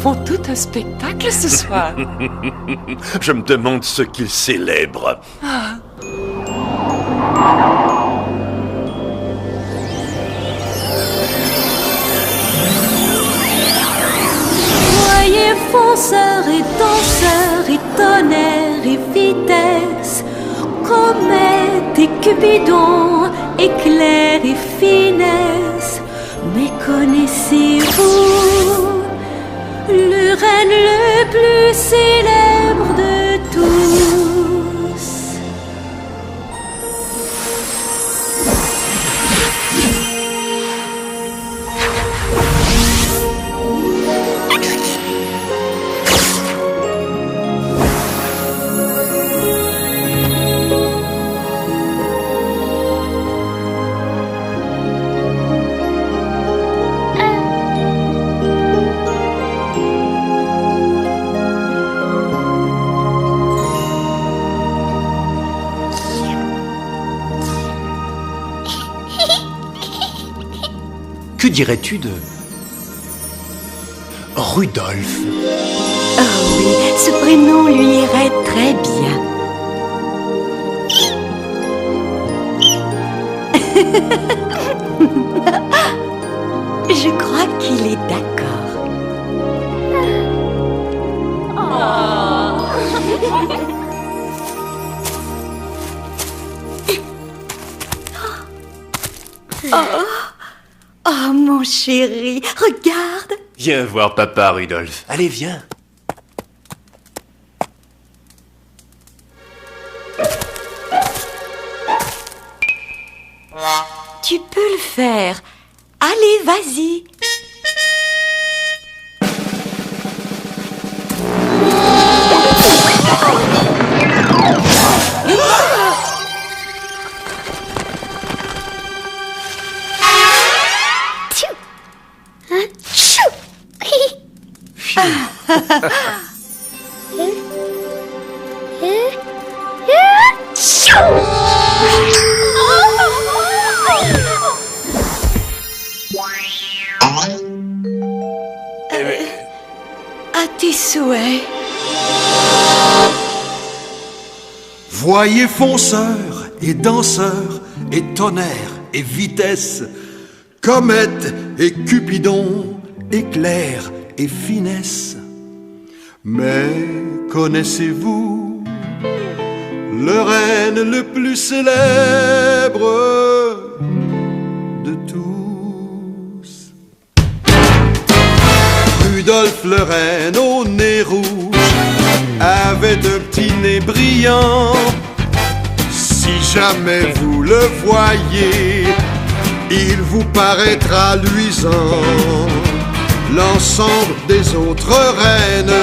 font tout un spectacle ce soir. Je me demande ce qu'ils célèbrent. Voyez fonceurs et danseurs et tonnerre et vitesse, comète et cupidon, éclair et finesse. Mais connaissez-vous le renne le plus célèbre de tous? Que dirais-tu de Rudolf? Oh oui, ce prénom lui irait très bien. Je crois qu'il est d'accord. Oh, mon chéri, regarde. Viens voir papa, Rudolf. Allez, viens. Tu peux le faire. Allez, vas-y. À tes souhaits. Voyez fonceurs et danseurs et tonnerre et vitesse, comète et cupidon, éclair et finesse. Mais connaissez-vous le renne le plus célèbre de tous? Rudolf le renne au nez rouge avait un petit nez brillant. Si jamais vous le voyez, il vous paraîtra luisant. L'ensemble des autres reines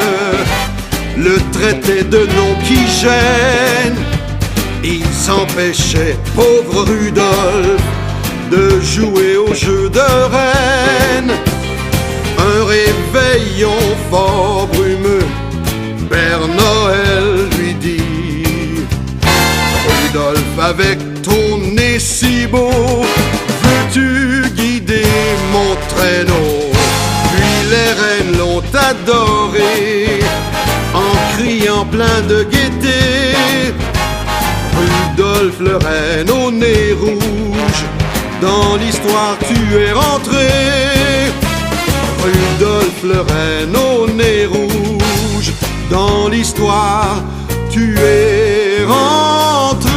le traitaient de noms qui gênent. Ils empêchaient pauvre Rudolf de jouer au jeu de reine. Un réveillon fort brumeux, Père Noël lui dit: Rudolf, avec ton nez si beau, veux-tu guider mon traîneau? Puis les reines l'ont adoré en criant plein de gaieté: Rudolf le renne au nez rouge, dans l'histoire tu es rentré. Rudolf le renne au nez rouge, dans l'histoire tu es rentré.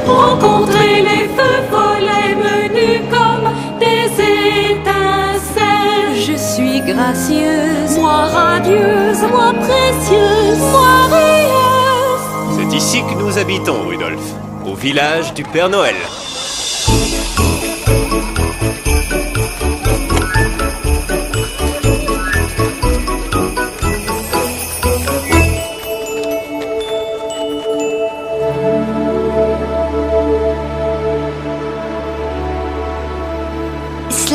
Rencontrer les feux follets menus comme des étincelles. Je suis gracieuse, moi radieuse, moi précieuse, moi rieuse. C'est ici que nous habitons, Rudolf, au village du Père Noël.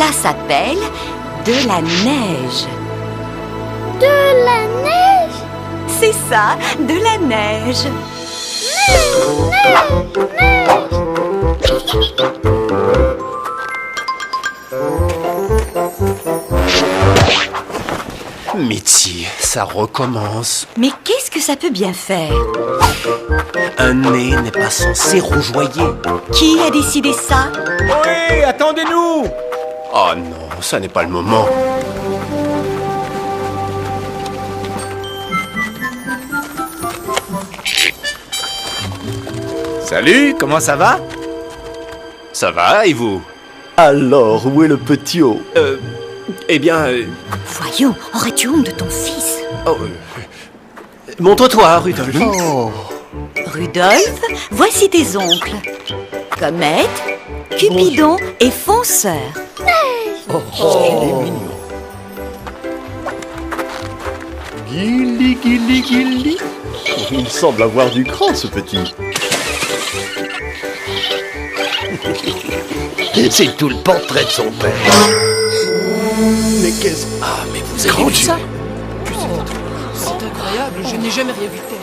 Ça s'appelle de la neige. De la neige? C'est ça, de la neige. Mitzi, ça recommence. Mais qu'est-ce que ça peut bien faire? Un nez n'est pas censé rougeoyer. Qui a décidé ça? Oui, attendez-nous! Oh non, ça n'est pas le moment. Salut, comment ça va? Ça va, et vous? Alors, où est le petit haut? Eh bien... Voyons, aurais-tu honte de ton fils? montre-toi, Rudolf. Rudolf, voici tes oncles. Comète, Cupidon et Fonceur. Gilli, Gilli, Gilli. Il semble avoir du cran, ce petit. C'est tout le portrait de son père. Mais qu'est-ce... Ah, mais vous Avez avez vu vu ça? C'est incroyable, je n'ai jamais rien vu de tel.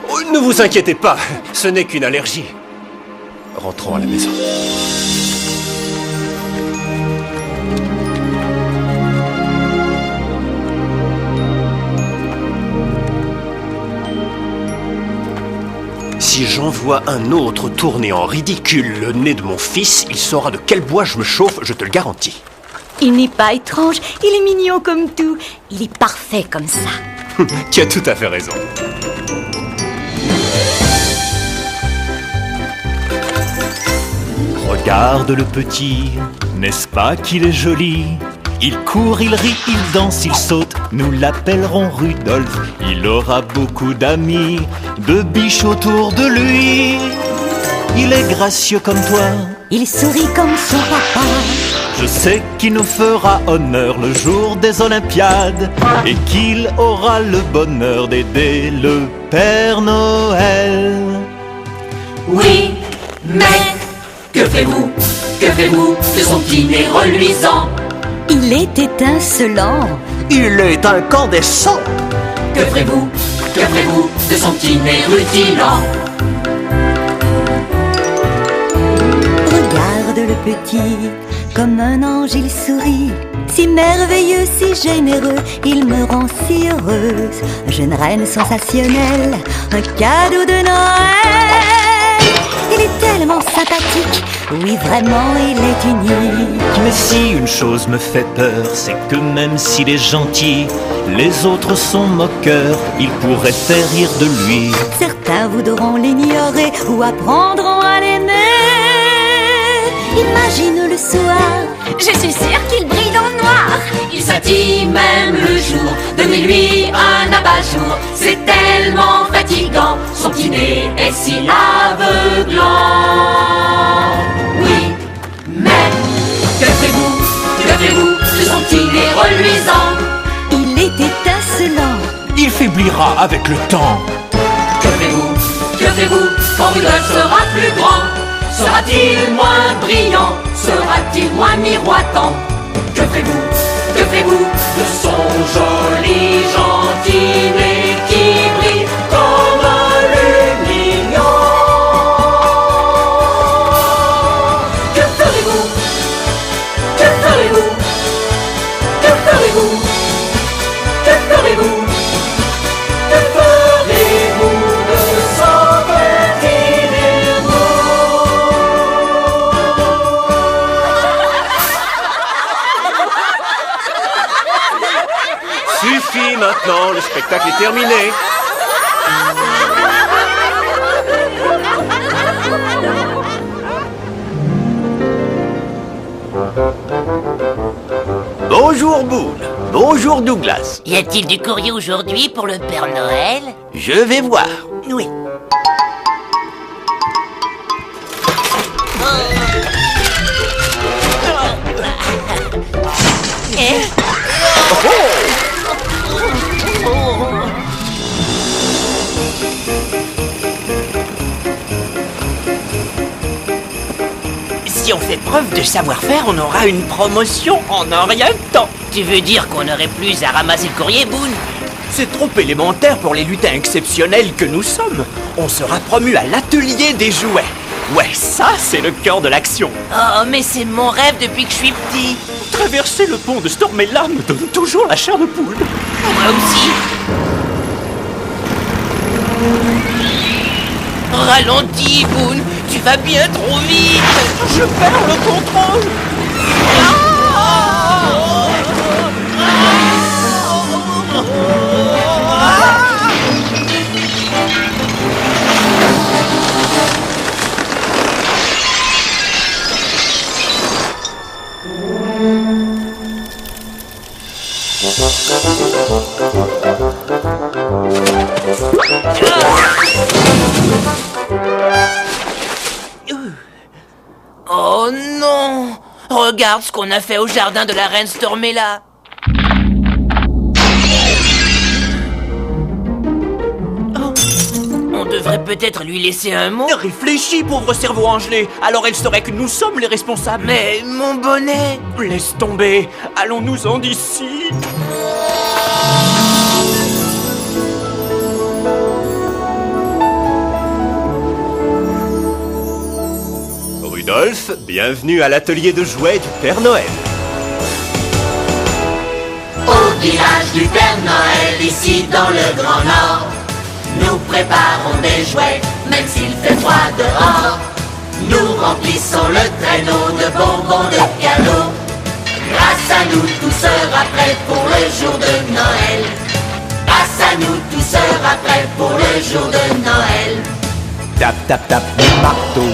Oh, ne vous inquiétez pas, ce n'est qu'une allergie. Rentrons à la maison. Si j'envoie un autre tourner en ridicule le nez de mon fils, il saura de quel bois je me chauffe, je te le garantis. Il n'est pas étrange, il est mignon comme tout. Il est parfait comme ça. Tu as tout à fait raison. Regarde le petit, n'est-ce pas qu'il est joli? Il court, il rit, il danse, il saute, nous l'appellerons Rudolf. Il aura beaucoup d'amis, de biches autour de lui. Il est gracieux comme toi, Il sourit comme son papa. je sais qu'il nous fera honneur le jour des Olympiades et qu'il aura le bonheur d'aider le Père Noël. Oui, mais que faites-vous de son petit nez reluisant? Il est étincelant. Il est incandescent. Que ferez-vous de son petit nez rutilant? Regarde le petit, comme un ange il sourit. Si merveilleux, si généreux, il me rend si heureuse. Jeune reine sensationnelle, un cadeau de Noël. Il est tellement sympathique, oui vraiment il est unique. Mais si une chose me fait peur, c'est que même s'il est gentil, les autres sont moqueurs, ils pourraient faire rire de lui. Certains voudront l'ignorer ou apprendront à l'aimer. Imagine le soir, Je suis sûre qu'il brille dans le noir. Il scintille même le jour, donnez-lui un abat-jour. C'est tellement fatigant, son petit nez est si aveuglant. Oui, mais que ferez-vous de son petit nez reluisant? il est étincelant. Il faiblira avec le temps. Que ferez-vous quand Rudolf sera plus grand? Sera-t-il moins brillant? Sera-t-il moins miroitant? Que ferez-vous de son joli, gentil nez qui brille comme un lumignon? Que ferez-vous de son petit nez rond? Suffit maintenant, le spectacle est terminé. Bonjour Boone. Bonjour Douglas. Y a-t-il du courrier aujourd'hui pour le Père Noël? Je vais voir. Oui. Si on fait preuve de savoir-faire, on aura une promotion en un rien de temps. Tu veux dire qu'on aurait plus à ramasser le courrier, Boone? C'est trop élémentaire pour les lutins exceptionnels que nous sommes. On sera promu à l'atelier des jouets. Ouais, ça, c'est le cœur de l'action. Oh, mais c'est mon rêve depuis que je suis petit. Traverser le pont de Stormella me donne toujours la chair de poule. Moi aussi. Ralentis, Boone. Tu vas bien trop vite. Je perds le contrôle. Oh non! Regarde ce qu'on a fait au jardin de la reine Stormella. Oh. On devrait peut-être lui laisser un mot. Réfléchis, pauvre cerveau angelé. Alors elle saurait que nous sommes les responsables. Mais mon bonnet... Laisse tomber. Allons-nous-en d'ici. Rudolph, bienvenue à l'atelier de jouets du Père Noël. Au village du Père Noël, ici dans le Grand Nord, nous préparons des jouets, même s'il fait froid dehors. Nous remplissons le traîneau de bonbons, de cadeaux. Grâce à nous, tout sera prêt pour le jour de Noël. Grâce à nous, tout sera prêt pour le jour de Noël. Tap, tap, tap, le marteau.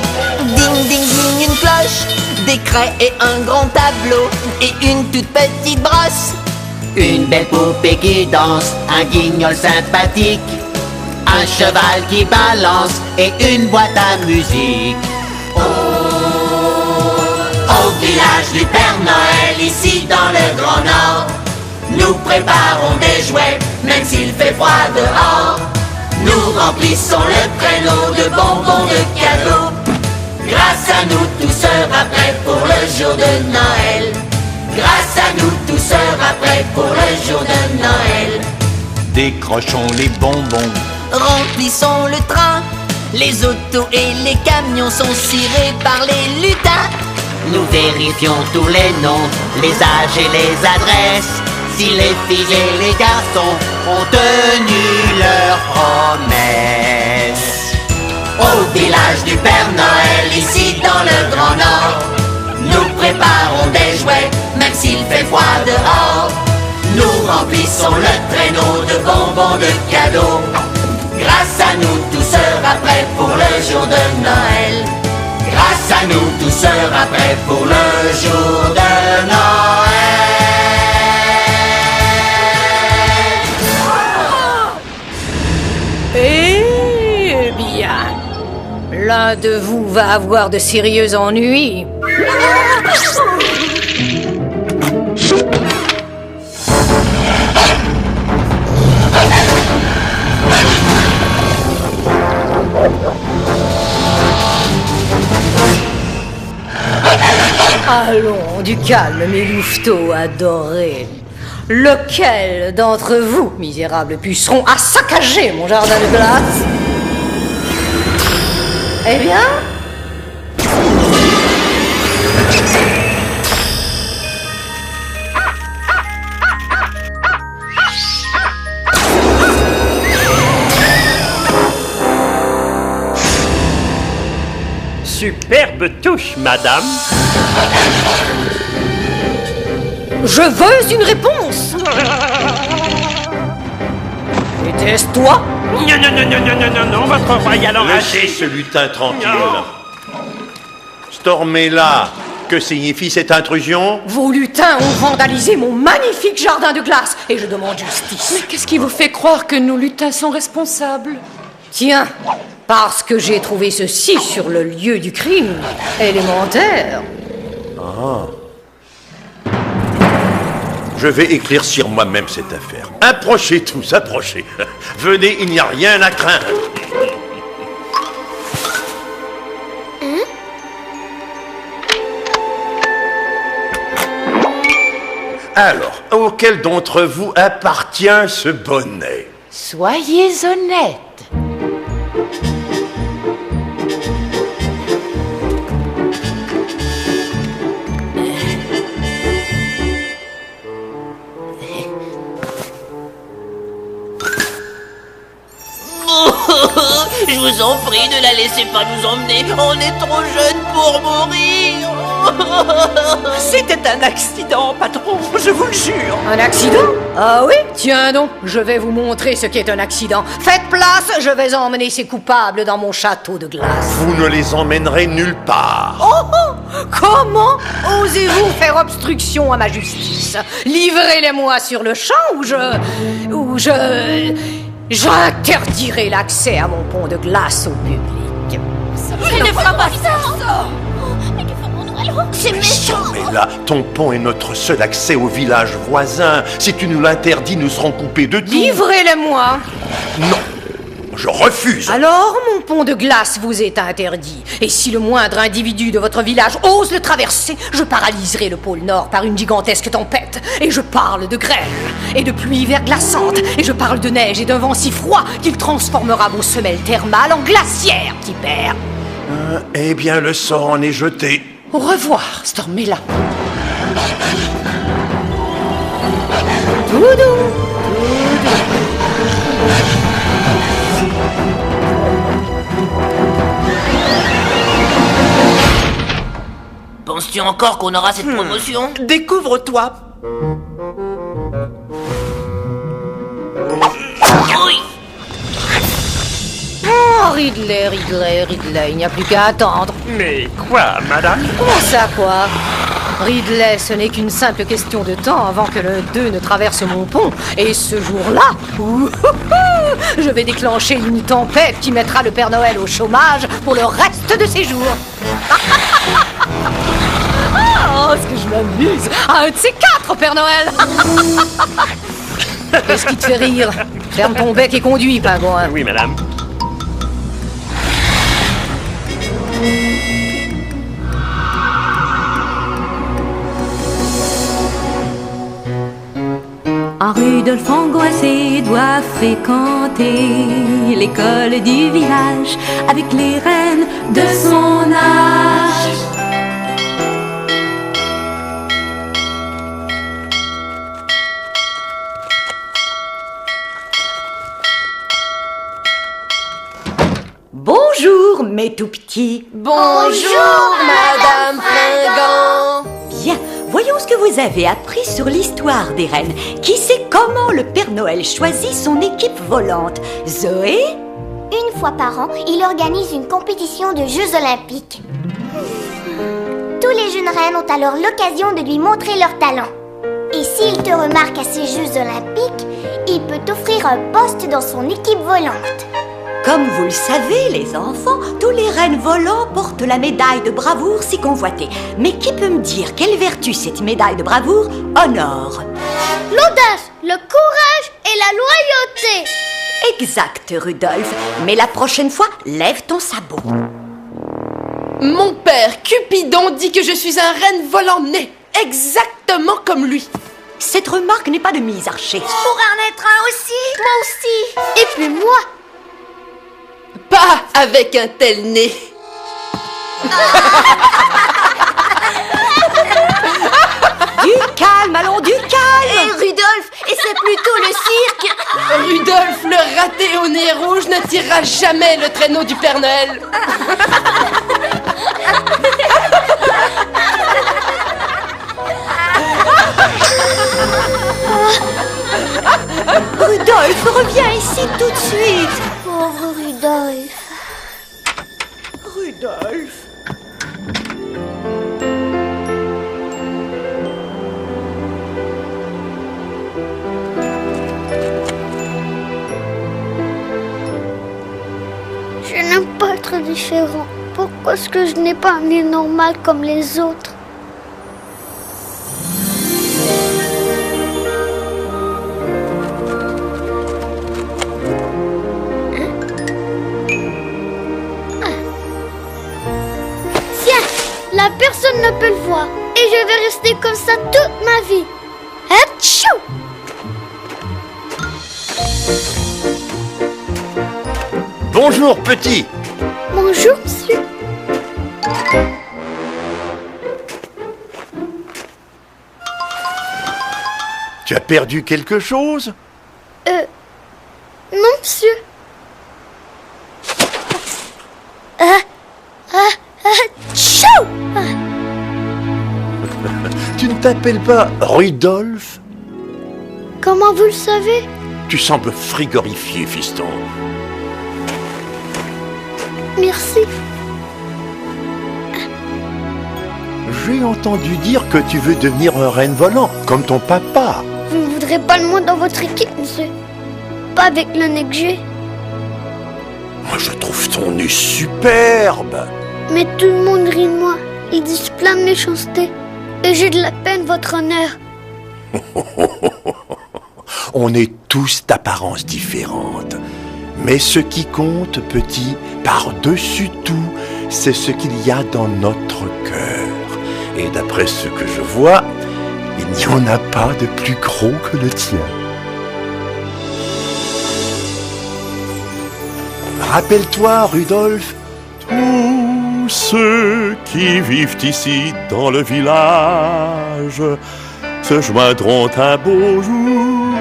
Ding, ding, ding, une cloche, des craies et un grand tableau, et une toute petite brosse. Une belle poupée qui danse, un guignol sympathique, un cheval qui balance et une boîte à musique. Au village du Père Noël, ici dans le Grand Nord, nous préparons des jouets, même s'il fait froid dehors. Nous remplissons le traîneau de bonbons, de cadeaux. Grâce à nous, tout sera prêt pour le jour de Noël. Grâce à nous, tout sera prêt pour le jour de Noël. Décrochons les bonbons. Remplissons le train. Les autos et les camions sont cirés par les lutins. Nous vérifions tous les noms, les âges et les adresses. Si les filles et les garçons ont tenu leurs promesses. Au village du Père Noël, ici dans le Grand Nord, nous préparons des jouets, même s'il fait froid dehors. Nous remplissons le traîneau de bonbons, de cadeaux. Grâce à nous, tout sera prêt pour le jour de Noël. Grâce à nous, tout sera prêt pour le jour de Noël. Eh bien, l'un de vous va avoir de sérieux ennuis. Allons, du calme, mes louveteaux adorés. Lequel d'entre vous, misérables pucerons, a saccagé mon jardin de glace? Eh bien, Superbe touche, madame. je veux une réponse. Était-ce toi? Non, votre royal enragé. Laissez ce lutin tranquille. Stormella, que signifie cette intrusion? Vos lutins ont vandalisé mon magnifique jardin de glace et je demande justice. Mais qu'est-ce qui vous fait croire que nos lutins sont responsables? Tiens, parce que j'ai trouvé ceci sur le lieu du crime. Élémentaire. Ah. Je vais éclaircir moi-même cette affaire. Approchez tous, approchez. Venez, il n'y a rien à craindre. Alors, auquel d'entre vous appartient ce bonnet? Soyez honnête. Je vous en prie, ne la laissez pas nous emmener. On est trop jeunes pour mourir. C'était un accident, patron, je vous le jure. Un accident? Ah oui? Tiens donc, je vais vous montrer ce qu'est un accident. Faites place, je vais emmener ces coupables dans mon château de glace. Vous ne les emmènerez nulle part. Oh! Comment osez-vous faire obstruction à ma justice? Livrez-les-moi sur le champ ou j'interdirai l'accès à mon pont de glace au public. Il ne faut pas faire ça. Mais que ferons-nous alors? C'est méchant. Mais là, ton pont est notre seul accès au village voisin. Si tu nous l'interdis, nous serons coupés de tout. Livrez-les-moi. Non, je refuse. Alors, mon pont de glace vous est interdit. Et si le moindre individu de votre village ose le traverser, je paralyserai le pôle Nord par une gigantesque tempête. Et je parle de grêle et de pluie verglaçante. Et je parle de neige et d'un vent si froid qu'il transformera vos semelles thermales en glacières, petit père. Eh bien, le sort en est jeté. Au revoir, Stormella. Doudou. Penses-tu encore qu'on aura cette promotion? Découvre-toi. Oui. Oh, Ridley, il n'y a plus qu'à attendre. Mais quoi, madame? Comment ça, quoi? Ridley, ce n'est qu'une simple question de temps avant que le 2 ne traverse mon pont. Et ce jour-là, je vais déclencher une tempête qui mettra le Père Noël au chômage pour le reste de ses jours. Oh, ce que je m'amuse! Un de ces quatre, Père Noël! Qu'est-ce qui te fait rire? Ferme ton bec et conduis, pingouin. Oui, madame. Un Rudolphe angoissé doit fréquenter l'école du village avec les reines de son âge. Bonjour, mes tout petits. Bonjour, Madame Fringant. Bien, voyons ce que vous avez appris sur l'histoire des reines. Qui sait comment le Père Noël choisit son équipe volante? Zoé? Une fois par an, il organise une compétition de Jeux Olympiques. Tous les jeunes reines ont alors l'occasion de lui montrer leur talent. Et s'il te remarque à ces Jeux Olympiques, il peut t'offrir un poste dans son équipe volante. Comme vous le savez, les enfants, tous les reines volants portent la médaille de bravoure si convoitée. Mais qui peut me dire quelle vertu cette médaille de bravoure honore? L'audace, le courage et la loyauté. Exact, Rudolph. Mais la prochaine fois, lève ton sabot. Mon père, Cupidon, dit que je suis un renne volant né, exactement comme lui. Cette remarque n'est pas de mise, Archer. Je pourrais en être un aussi. Moi aussi. Et puis moi. Pas avec un tel nez. Du calme, allons, du calme. Et Rudolph, et c'est plutôt le cirque. Rudolph, le raté au nez rouge, ne tirera jamais le traîneau du Père Noël. Rudolph, reviens ici tout de suite. Pauvre Rudolph. Rudolph. Je n'aime pas être différent. Pourquoi est-ce que je n'ai pas un nez normal comme les autres? Tiens, la personne ne peut le voir. Et je vais rester comme ça toute ma vie. Hé, Tchou! Bonjour, petit. Bonjour, monsieur. Tu as perdu quelque chose? Non, monsieur. Tchou! Tu ne t'appelles pas Rudolf? Comment vous le savez? Tu sembles frigorifié, fiston. Merci. J'ai entendu dire que tu veux devenir un renne volant, comme ton papa. Vous ne voudrez pas de moi dans votre équipe, monsieur? Pas avec le nez que j'ai. Moi, je trouve ton nez superbe. Mais tout le monde rit de moi. Ils disent plein de méchanceté. Et j'ai de la peine, votre honneur. On est tous d'apparence différente. Mais ce qui compte, petit, par-dessus tout, c'est ce qu'il y a dans notre cœur. Et d'après ce que je vois, il n'y en a pas de plus gros que le tien. Rappelle-toi, Rudolf, tous ceux qui vivent ici dans le village se joindront un beau jour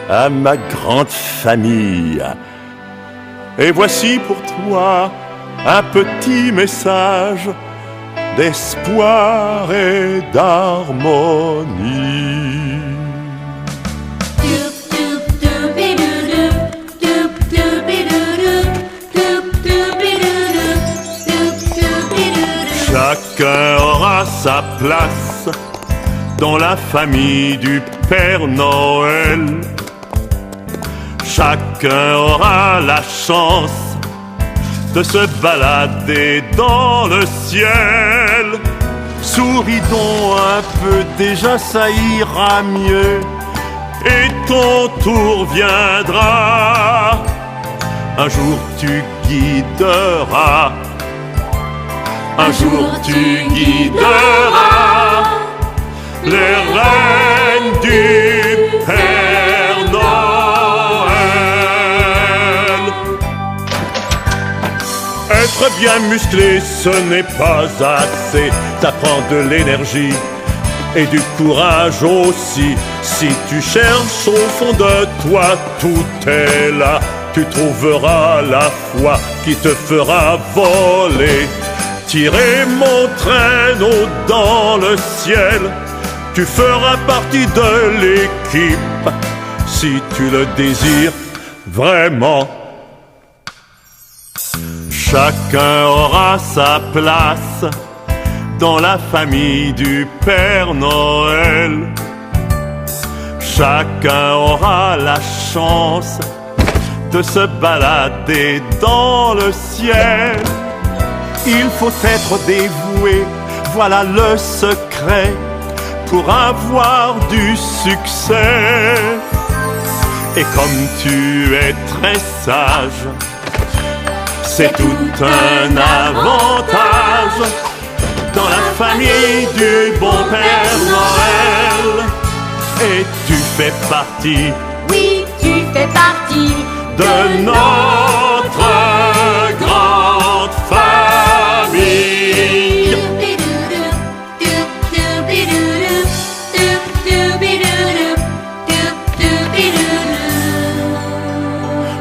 à ma grande famille. Et voici pour toi un petit message d'espoir et d'harmonie. Chacun aura sa place dans la famille du Père Noël. Chacun aura la chance de se balader dans le ciel. Souris donc un peu, déjà ça ira mieux. Et ton tour viendra. Un jour tu guideras. Un jour tu guideras les reines du Père Noël. Être bien musclé, ce n'est pas assez. Ça prend de l'énergie et du courage aussi. Si tu cherches au fond de toi, tout est là. Tu trouveras la foi qui te fera voler. Tirer mon traîneau dans le ciel, tu feras partie de l'équipe, si tu le désires vraiment. Chacun aura sa place dans la famille du Père Noël. Chacun aura la chance de se balader dans le ciel. Il faut être dévoué, voilà le secret pour avoir du succès. Et comme tu es très sage, c'est tout un avantage dans la famille du bon Père Noël. Et tu fais partie, oui, tu fais partie de notre grande famille.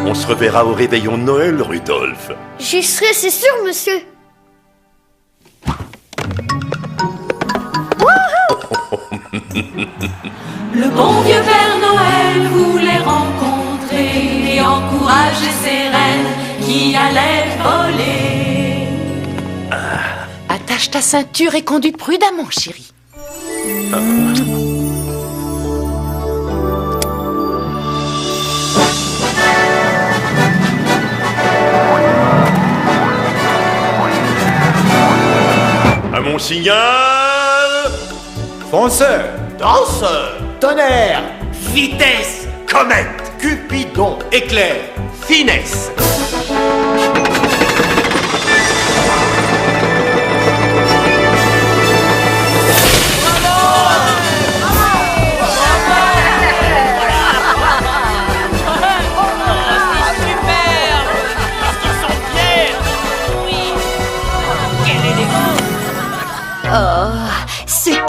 On se reverra au réveillon de Noël, Rudolf. J'y serai, c'est sûr, monsieur. Le bon vieux Père Noël voulait rencontrer et encourager ses reines qui allaient voler. Attache ta ceinture et conduis prudemment, chérie. À mon signal, Fonceur, Danseur, tonnerre, vitesse, comète, Cupidon, éclair, finesse.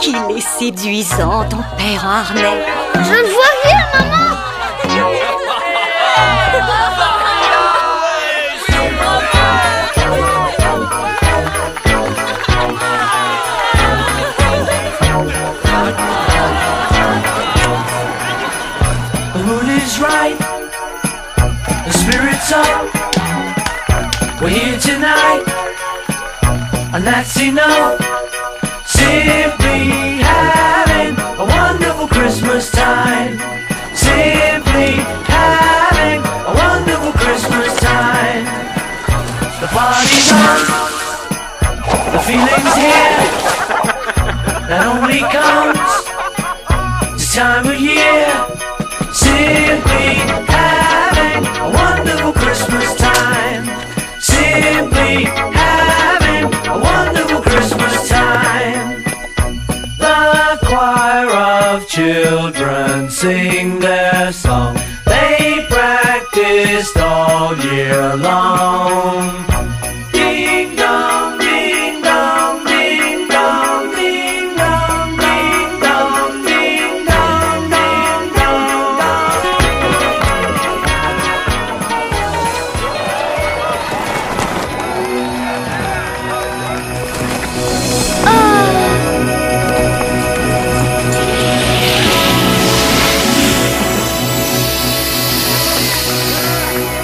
qu'il est séduisant, ton père en harnais. Je ne vois rien, maman. The mood is right, the spirit's up. We're here tonight, and that's enough. Simply having a wonderful Christmas time. Simply having a wonderful Christmas time. The party's on, the feeling's here. That only comes this time of year. Simply having a wonderful Christmas time. Simply having a wonderful Christmas time. The choir of children sing their song. They practiced all year long. Ding dong, ding dong, ding dong, ding dong, ding dong, ding dong, ding dong,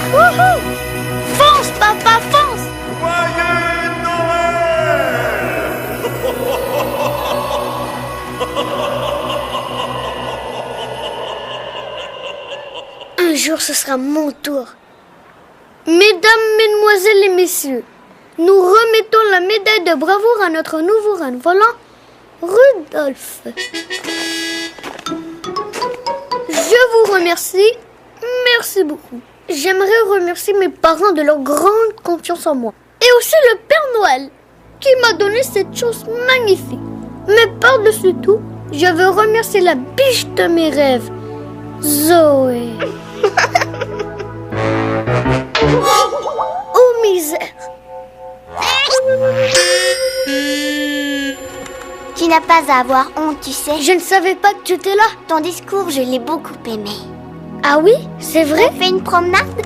Wouhou! Fonce, papa, fonce! Joyeux Noël! Un jour, ce sera mon tour. Mesdames, mesdemoiselles et messieurs, nous remettons la médaille de bravoure à notre nouveau reine volant, Rudolph. Je vous remercie. Merci beaucoup. J'aimerais remercier mes parents de leur grande confiance en moi. Et aussi le Père Noël, qui m'a donné cette chose magnifique. Mais par-dessus tout, je veux remercier la biche de mes rêves, Zoé. Oh misère! Tu n'as pas à avoir honte, tu sais. Je ne savais pas que tu étais là. Ton discours, je l'ai beaucoup aimé. Ah oui? C'est vrai? On fait une promenade?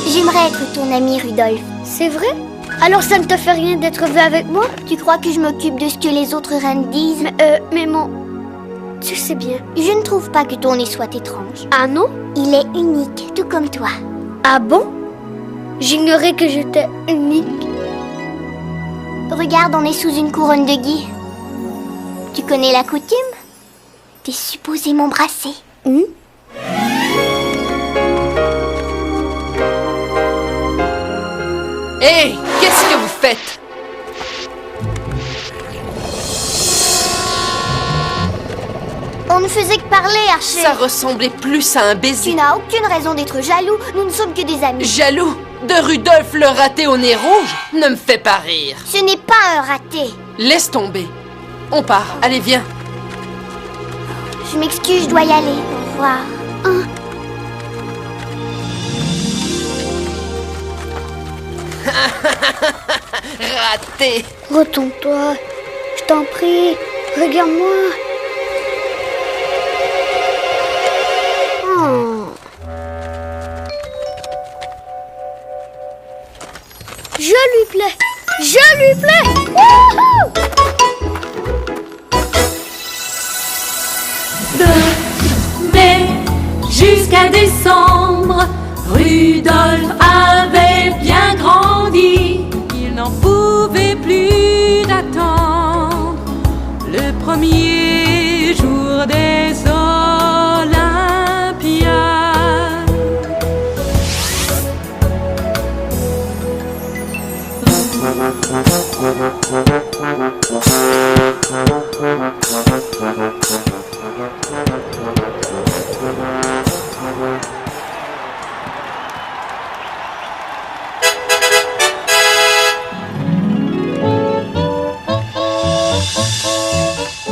J'aimerais être ton ami, Rudolph. C'est vrai? Alors ça ne te fait rien d'être vu avec moi? Tu crois que je m'occupe de ce que les autres reines disent? Mais mon... Tu sais bien. Je ne trouve pas que ton nez soit étrange. Ah non? Il est unique, tout comme toi. Ah bon? J'ignorais que j'étais unique. Regarde, on est sous une couronne de gui. Tu connais la coutume? T'es supposé m'embrasser. Hé, qu'est-ce que vous faites? On ne faisait que parler, Archer. Ça ressemblait plus à un baiser. Tu n'as aucune raison d'être jaloux. Nous ne sommes que des amis. Jaloux? De Rudolph le raté au nez rouge? Ne me fais pas rire. Ce n'est pas un raté. Laisse tomber. On part. Allez, viens. Je m'excuse, je dois y aller. Au revoir. Raté. Retourne-toi. Je t'en prie. Regarde-moi. Je lui plais. Je lui plais. Wouhou! De mai jusqu'à décembre, Rudolph avait bien grandi. Il n'en pouvait plus d'attendre le premier jour des Olympiades.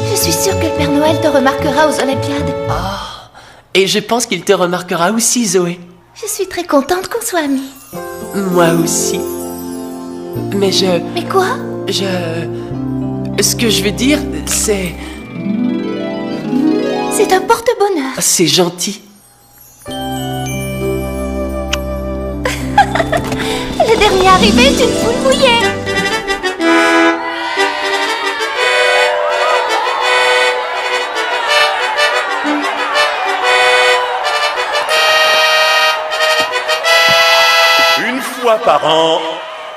Je suis sûre que le Père Noël te remarquera aux Olympiades. Ah, et je pense qu'il te remarquera aussi, Zoé. Je suis très contente qu'on soit amis. Moi aussi. Mais Mais quoi? Ce que je veux dire, c'est... C'est un porte-bonheur. C'est gentil. Le dernier arrivé est une poule mouillée. Une fois par an,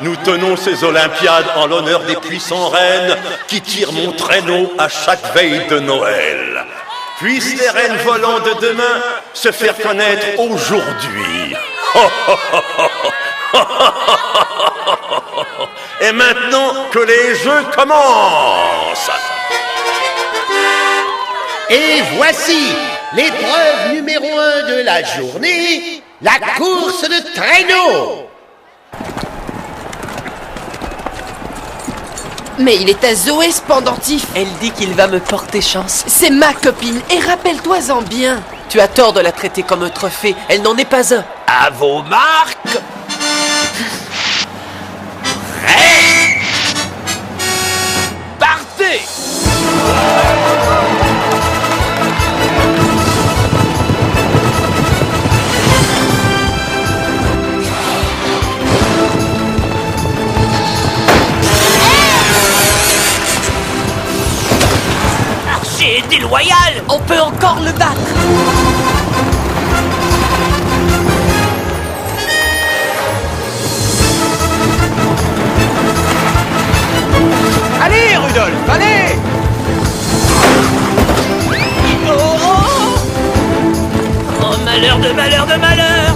nous tenons ces Olympiades en l'honneur des puissants reines qui tirent mon traîneau à chaque veille de Noël. Puissent les reines volantes de demain se faire connaître aujourd'hui. Et maintenant que les jeux commencent. Et voici l'épreuve numéro 1 de la journée, la course de traîneau. Mais il est à Zoé ce pendentif. Elle dit qu'il va me porter chance. C'est ma copine, et rappelle-toi-en bien. Tu as tort de la traiter comme un trophée, elle n'en est pas un. À vos marques. Prêt. Partez. Archer est déloyal. On peut encore le battre. Allez, Rudolph, allez! Oh, malheur de malheur de malheur!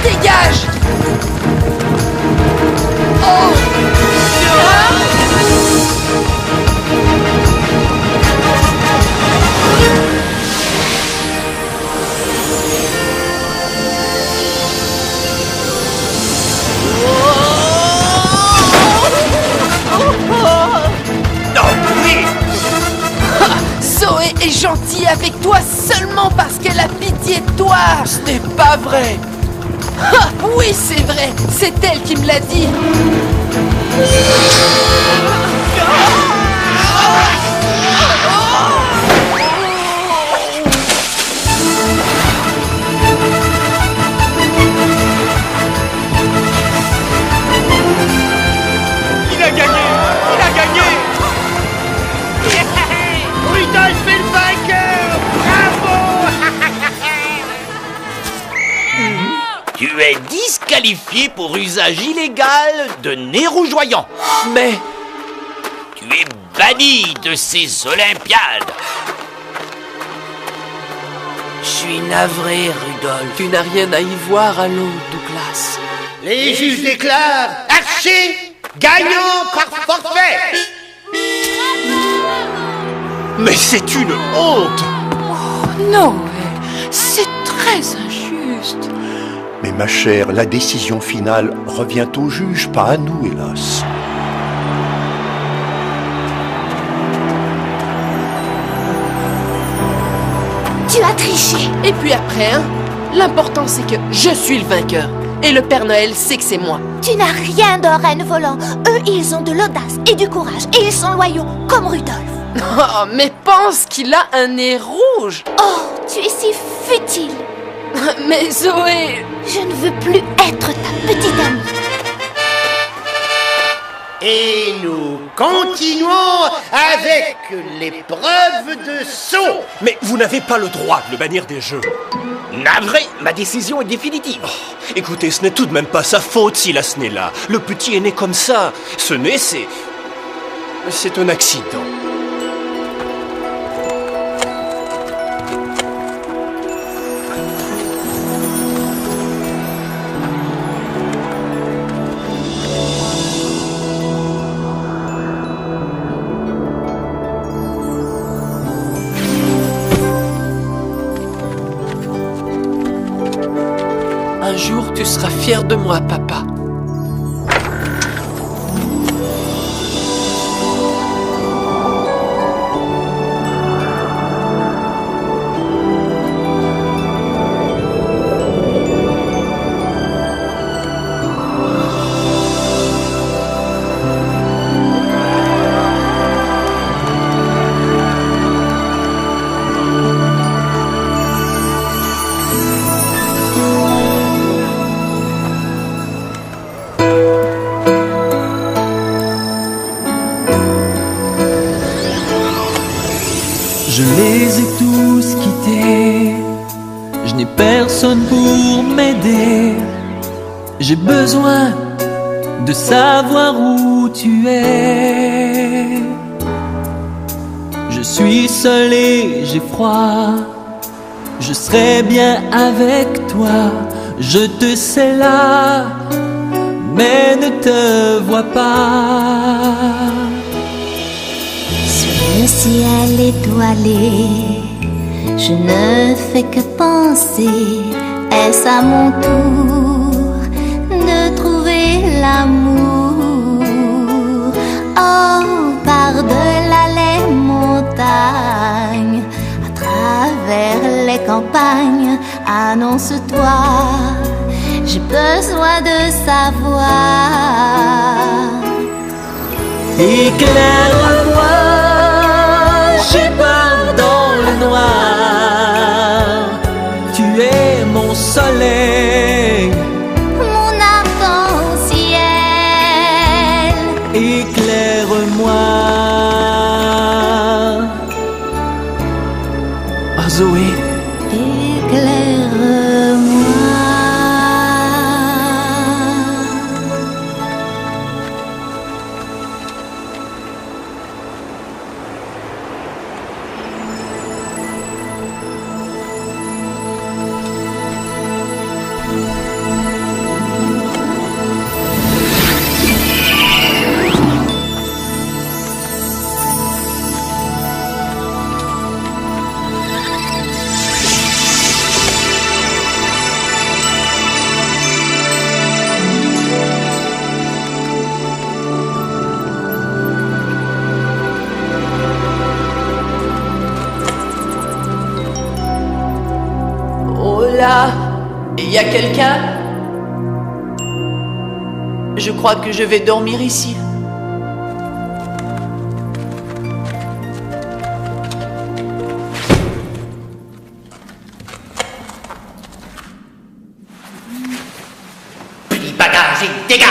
Dégage! Oh! Zoé est gentille avec toi seulement parce qu'elle a pitié de toi. Ce n'est pas vrai. Ah, oui, c'est vrai. C'est elle qui me l'a dit. Il a gagné! Il a gagné! Rudolph est le vainqueur. Bravo. Tu es disqualifié pour usage illégal de nez rougeoyant. Mais tu es banni de ces Olympiades. je suis navré, Rudolph. Tu n'as rien à y voir à l'eau, Douglas. Les juges déclarent Archer gagnant par forfait. Mais c'est une honte. Non, c'est très injuste. Mais ma chère, la décision finale revient au juge, pas à nous, hélas. Tu as triché. Et puis après, hein, l'important c'est que je suis le vainqueur. Et le Père Noël sait que c'est moi. Tu n'as rien d'un reine volant. Eux, ils ont de l'audace et du courage. Et ils sont loyaux, comme Rudolph. Oh, mais pense qu'il a un nez rouge. Oh, tu es si futile. Mais Zoé... Je ne veux plus être ta petite amie. Et nous continuons avec l'épreuve de saut. Mais vous n'avez pas le droit de le bannir des jeux. Navré, ma décision est définitive. Oh, écoutez, ce n'est tout de même pas sa faute s'il a ce nez-là. Le petit est né comme ça. Ce nez, c'est un accident. Un jour, tu seras fier de moi, papa. les ai tous quittés. Je n'ai personne pour m'aider. J'ai besoin de savoir où tu es. Je suis seul et j'ai froid. Je serai bien avec toi. Je te sais là, mais ne te vois pas. Sur le ciel étoilé, je ne fais que penser. Est-ce à mon tour de trouver l'amour? Oh, par-delà les montagnes, à travers les campagnes, annonce-toi, j'ai besoin de savoir. Éclaire-moi, j'ai peur dans le noir. Tu es mon soleil, mon arc-en-ciel. Éclaire-moi. Oh Zoé, éclaire-moi. Là, il y a quelqu'un? Je crois que je vais dormir ici. Plie bagage et dégage.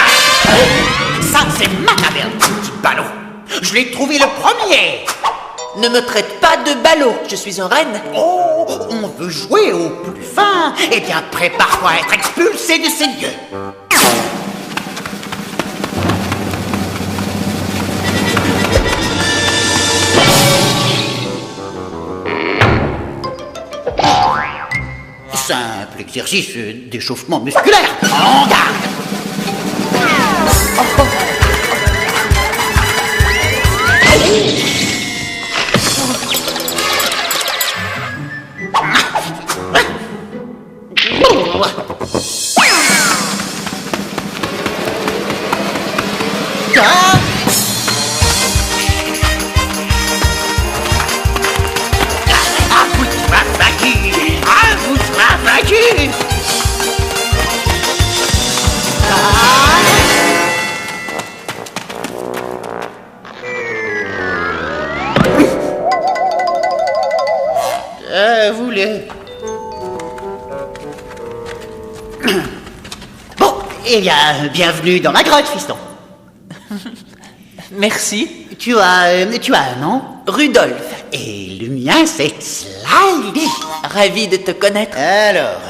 Ça, c'est ma taverne, petit ballot. Je l'ai trouvé le premier. Ne me traite pas de ballot, je suis un renne. Oh, on veut jouer au plus fin. Eh bien, prépare-toi à être expulsé de ces lieux. Simple exercice d'échauffement musculaire. En garde. Voulez. Bon, eh bien, bienvenue dans ma grotte, fiston. Merci. Tu as un nom? Rudolph. Et le mien, c'est Slyly. Ravi de te connaître. Alors,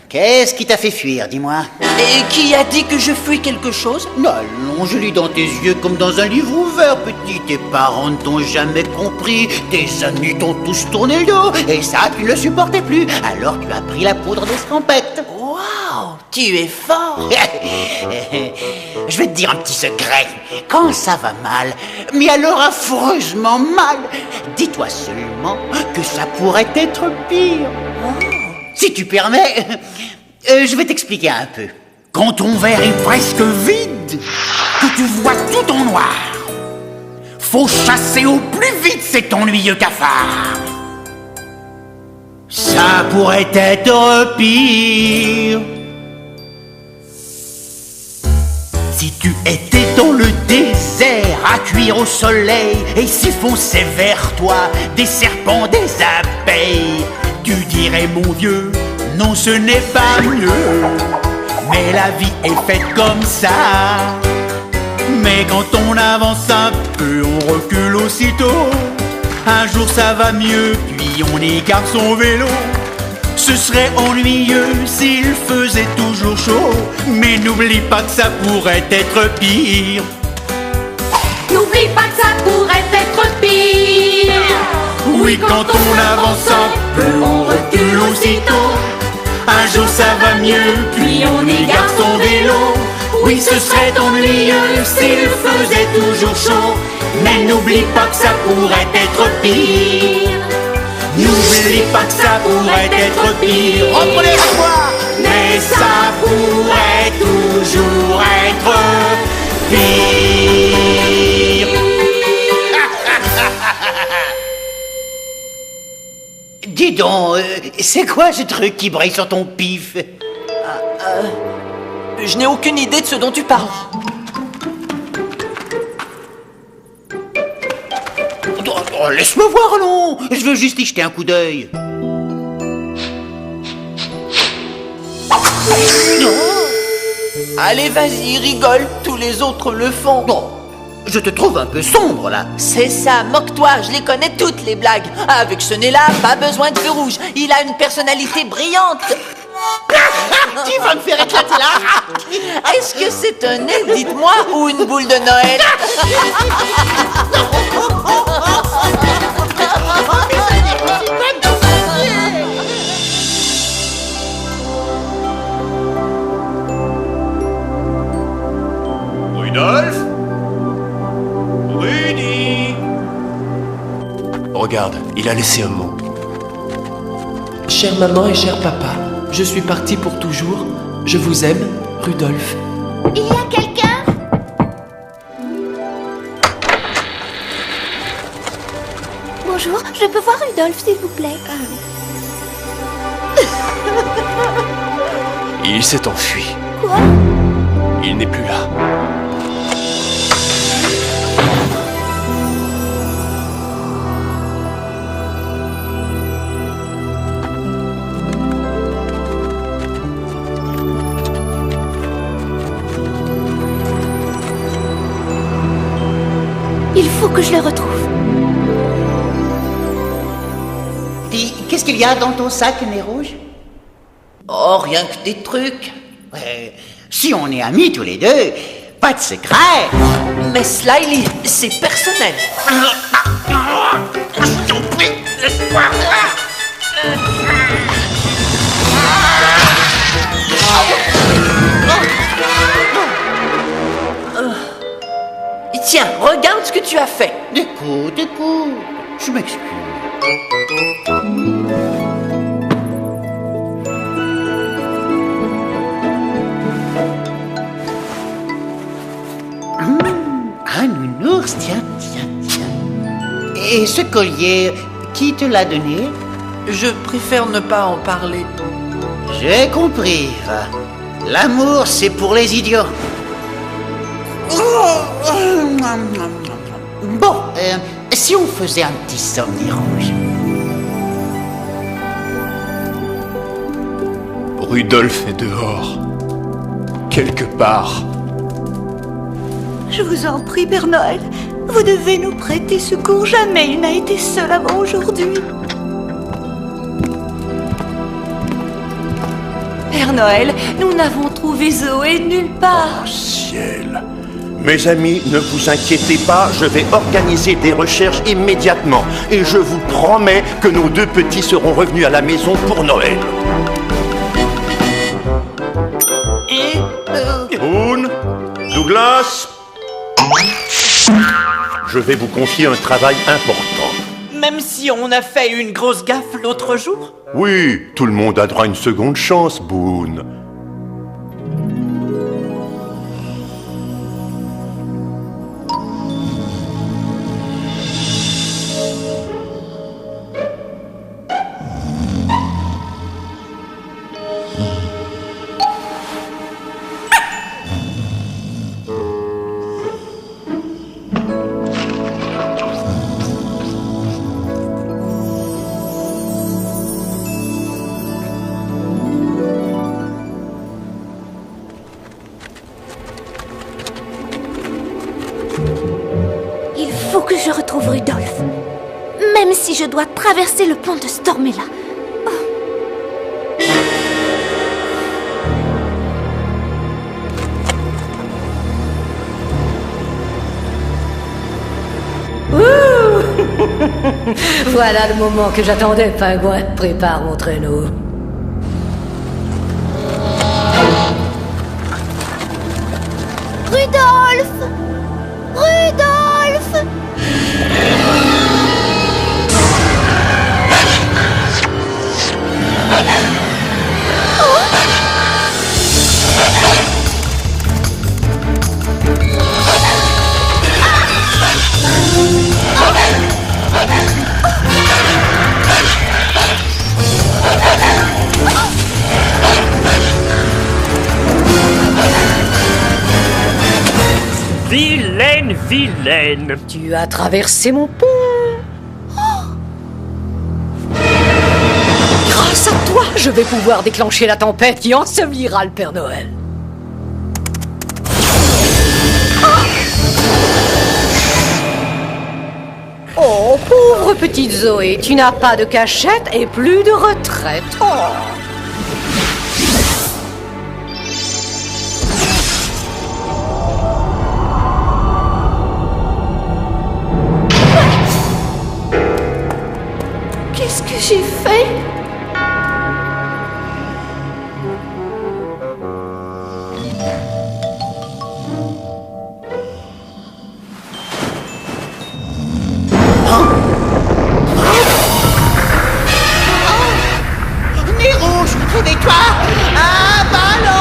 qu'est-ce qui t'a fait fuir, dis-moi? Et qui a dit que je fuis quelque chose? Non, je lis dans tes yeux comme dans un livre ouvert, petit. Tes parents ne t'ont jamais compris, tes amis t'ont tous tourné le dos, et ça, tu ne le supportais plus. Alors tu as pris la poudre d'escampette. Waouh, tu es fort. Je vais te dire un petit secret. Quand ça va mal, mais alors affreusement mal, dis-toi seulement que ça pourrait être pire. Si tu permets, je vais t'expliquer un peu. Quand ton verre est presque vide, que tu vois tout en noir, faut chasser au plus vite cet ennuyeux cafard. Ça pourrait être pire. Si tu étais dans le désert, à cuire au soleil, et s'y fonçaient vers toi des serpents, des abeilles, tu dirais, mon vieux, non, ce n'est pas mieux. Mais la vie est faite comme ça. Mais quand on avance un peu, on recule aussitôt. Un jour ça va mieux, puis on écarte son vélo. Ce serait ennuyeux s'il faisait toujours chaud. Mais n'oublie pas que ça pourrait être pire. N'oublie pas que ça pourrait être pire. Oui, quand on avance un peu, on recule aussitôt. Un jour ça va mieux, puis on égare son vélo. Oui, ce serait ennuyeux s'il faisait toujours chaud. Mais n'oublie pas que ça pourrait être pire. N'oublie pas que ça pourrait être pire. Reprenez la voix. Mais ça pourrait toujours être pire. Dis donc, c'est quoi ce truc qui brille sur ton pif? Je n'ai aucune idée de ce dont tu parles. Oh, laisse-moi voir, non. Je veux juste y jeter un coup d'œil. Allez, vas-y, rigole, tous les autres le font. Bon, je te trouve un peu sombre, là. C'est ça, moque-toi, je les connais toutes les blagues. Avec ce nez-là, pas besoin de feu rouge. Il a une personnalité brillante. Tu vas me faire éclater là. Est-ce que c'est un nez, dites-moi, ou une boule de Noël? Rudolf? Rudy? Regarde, il a laissé un mot. Chère maman et cher papa, je suis parti pour toujours. Je vous aime, Rudolf. Il y a quelqu'un? Bonjour, je peux voir Rudolf, s'il vous plaît? Il s'est enfui. Quoi? Il n'est plus là. Il faut que je le retrouve. Dis, qu'est-ce qu'il y a dans ton sac, nez rouge? Oh, rien que des trucs. Ouais, si on est amis tous les deux, pas de secret. Mais Slyly, c'est personnel. Je t'en prie, laisse-moi. Tiens, regarde ce que tu as fait. Écoute, je m'excuse. Un nounours, tiens. Et ce collier, qui te l'a donné? Je préfère ne pas en parler. J'ai compris. L'amour, c'est pour les idiots. Bon, si on faisait un petit somni rouge. Rudolf est dehors. Quelque part. Je vous en prie, Père Noël, vous devez nous prêter secours. Jamais il n'a été seul avant aujourd'hui. Père Noël, nous n'avons trouvé Zoé nulle part. Oh, ciel! Mes amis, ne vous inquiétez pas, je vais organiser des recherches immédiatement. Et je vous promets que nos deux petits seront revenus à la maison pour Noël. Boone, Douglas, je vais vous confier un travail important. Même si on a fait une grosse gaffe l'autre jour? Oui, tout le monde a droit à une seconde chance, Boone. Il faut que je retrouve Rudolf. si je dois traverser le pont de Stormella. Voilà le moment que j'attendais, pingouin. Prépare mon traîneau. Rudolph! Rudolph! Vilaine, vilaine! Tu as traversé mon pont. Grâce à toi, je vais pouvoir déclencher la tempête qui ensevelira le Père Noël. Oh, pauvre petite Zoé, tu n'as pas de cachette et plus de retraite. Oh. Qu'est-ce que j'ai fait? Nez rouge, réveille-toi! Avalanche!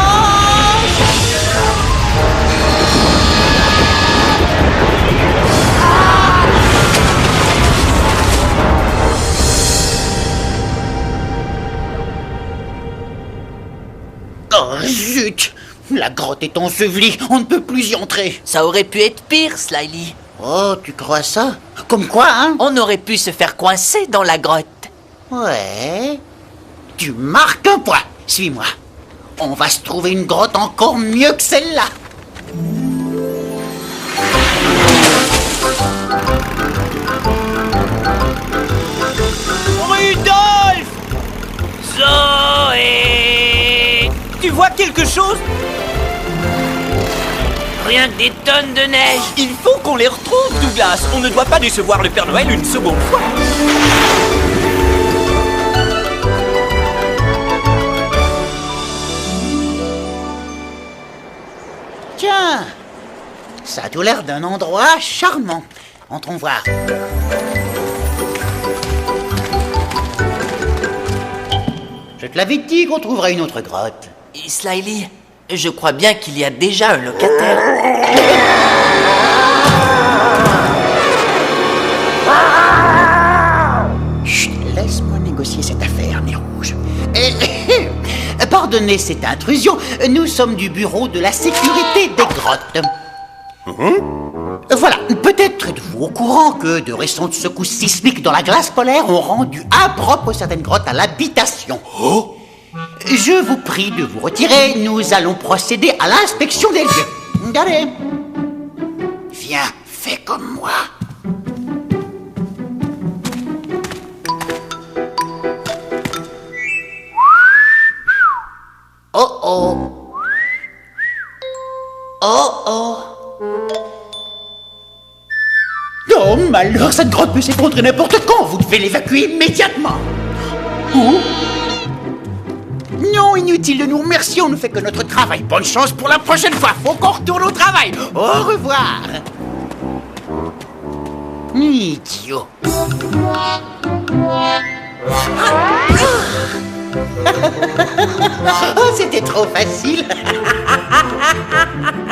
Oh zut! La grotte est ensevelie, on ne peut plus y entrer. Ça aurait pu être pire, Slyly. Oh, tu crois ça? Comme quoi, hein? On aurait pu se faire coincer dans la grotte. Ouais. Tu marques un point. Suis-moi. On va se trouver une grotte encore mieux que celle-là. Rudolph! Zoé! Tu vois quelque chose? Rien que des tonnes de neige. Il faut qu'on les retrouve, Douglas. On ne doit pas décevoir le Père Noël une seconde fois. Tiens, ça a tout l'air d'un endroit charmant. Entrons voir. Je te l'avais dit qu'on trouverait une autre grotte. Et Slyly, je crois bien qu'il y a déjà un locataire. Chut, laisse-moi négocier cette affaire, Nez Rouge. Pardonnez cette intrusion, nous sommes du bureau de la sécurité des grottes. Voilà, peut-être êtes-vous au courant que de récentes secousses sismiques dans la glace polaire ont rendu impropre certaines grottes à l'habitation. Oh! Je vous prie de vous retirer, nous allons procéder à l'inspection des lieux. Allez. Viens, fais comme moi. Oh oh. Oh oh. Oh malheur, cette grotte peut s'effondrer n'importe quand. Vous devez l'évacuer immédiatement. Où? Non, inutile de nous remercier, on ne fait que notre travail. Bonne chance pour la prochaine fois. Faut qu'on retourne au travail. Au revoir. Idiot. Oh, c'était trop facile.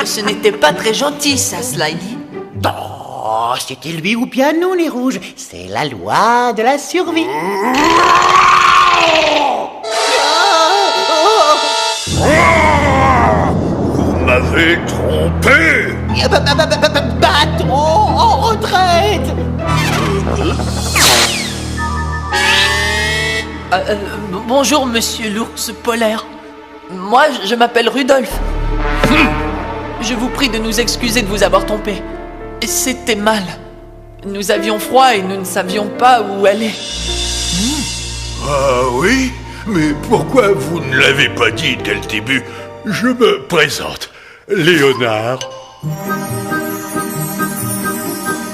Ce n'était pas très gentil, ça, Slyly. Oh, c'était lui ou bien nous, Nez Rouge. C'est la loi de la survie. Vous m'avez trompé. Bâton en retraite. Bonjour, monsieur l'ours polaire. Moi, je m'appelle Rudolph. Je vous prie de nous excuser de vous avoir trompé. C'était mal. Nous avions froid et nous ne savions pas où aller. Ah oui? Mais pourquoi vous ne l'avez pas dit dès le début? Je me présente, Léonard.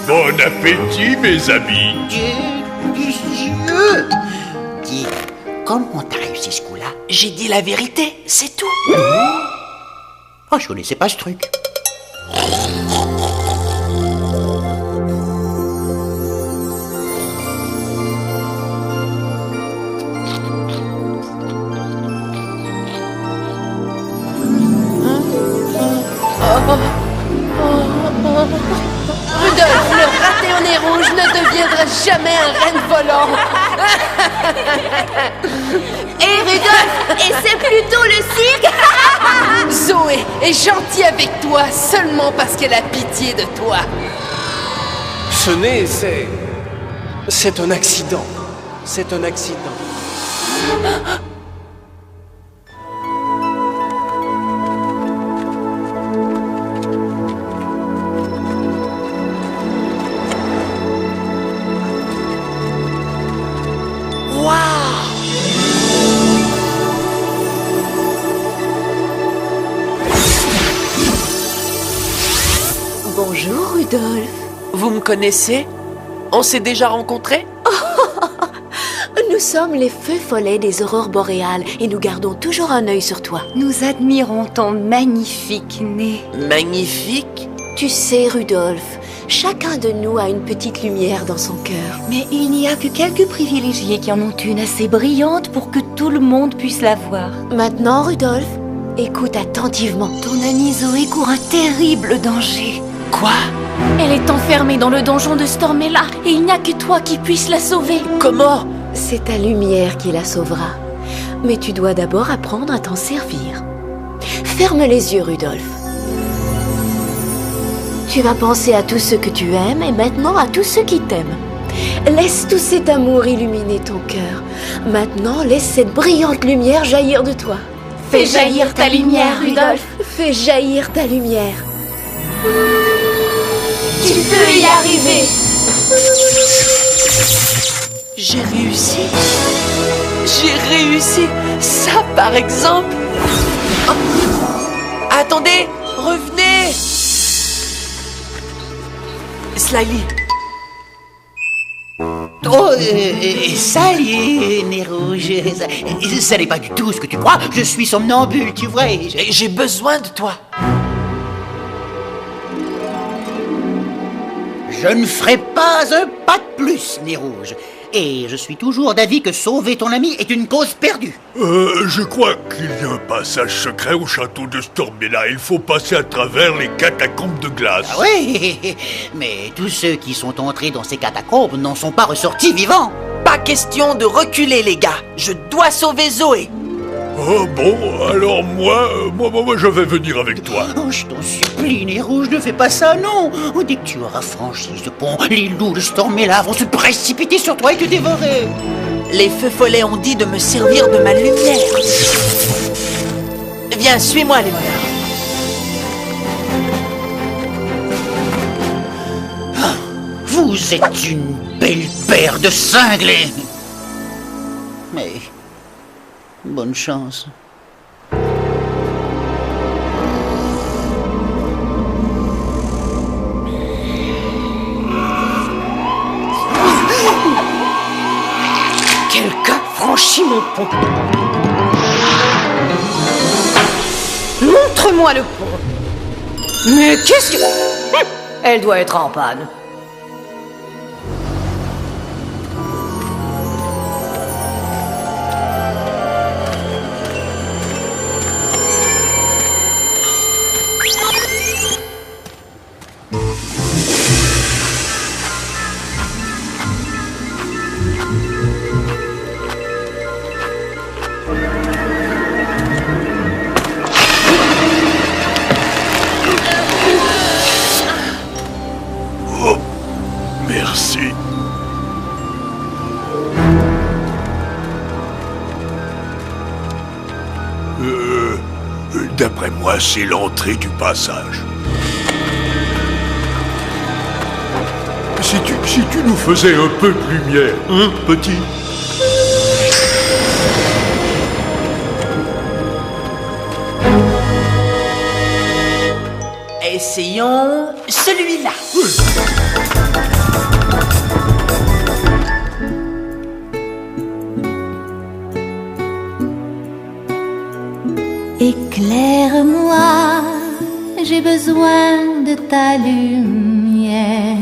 Bon appétit, mes amis. Dieu! Dis, comment t'as réussi ce coup-là? J'ai dit la vérité, c'est tout. Oh, je connaissais pas ce truc. Rudolf, le raté au nez rouge ne deviendra jamais un renne volant. Et Rudolf, et c'est plutôt le cirque. Zoé est gentille avec toi seulement parce qu'elle a pitié de toi. Ce nez, c'est un accident. C'est un accident. Bonjour Rudolf. Vous me connaissez? On s'est déjà rencontrés? Nous sommes les feux follets des aurores boréales et nous gardons toujours un œil sur toi. Nous admirons ton magnifique nez. Magnifique? Tu sais Rudolf, chacun de nous a une petite lumière dans son cœur. Mais il n'y a que quelques privilégiés qui en ont une assez brillante pour que tout le monde puisse la voir. Maintenant Rudolf, écoute attentivement. Ton amie Zoé court un terrible danger. Quoi? Elle est enfermée dans le donjon de Stormella et il n'y a que toi qui puisse la sauver. Comment? C'est ta lumière qui la sauvera. Mais tu dois d'abord apprendre à t'en servir. Ferme les yeux, Rudolf. Tu vas penser à tous ceux que tu aimes et maintenant à tous ceux qui t'aiment. Laisse tout cet amour illuminer ton cœur. Maintenant, laisse cette brillante lumière jaillir de toi. Fais jaillir ta lumière, Rudolf. Fais jaillir ta lumière. Tu peux y arriver. J'ai réussi. J'ai réussi. Ça, par exemple. Oh. Attendez, revenez. Slyly. Oh, salut, nez rouge. Ça n'est pas du tout ce que tu crois. Je suis somnambule, tu vois. J'ai besoin de toi. Je ne ferai pas un pas de plus, nez rouge. Et je suis toujours d'avis que sauver ton ami est une cause perdue. Je crois qu'il y a un passage secret au château de Stormella. Il faut passer à travers les catacombes de glace. Ah oui, mais tous ceux qui sont entrés dans ces catacombes n'en sont pas ressortis vivants. Pas question de reculer, les gars. Je dois sauver Zoé. Oh bon, alors moi, je vais venir avec toi. Oh, je t'en supplie, nez rouge, ne fais pas ça, non. Dès que tu auras franchi ce pont, les loups de Stormella vont se précipiter sur toi et te dévorer. Les feux follets ont dit de me servir de ma lumière. Viens, suis-moi, les voleurs. Vous êtes une belle paire de cinglés. Mais bonne chance. Quelqu'un franchit mon pont. Montre-moi le pont. Mais qu'est-ce que... Elle doit être en panne. Merci. D'après moi, c'est l'entrée du passage. Si tu si tu nous faisais un peu de lumière, hein, petit? Essayons celui-là. Éclaire-moi, j'ai besoin de ta lumière.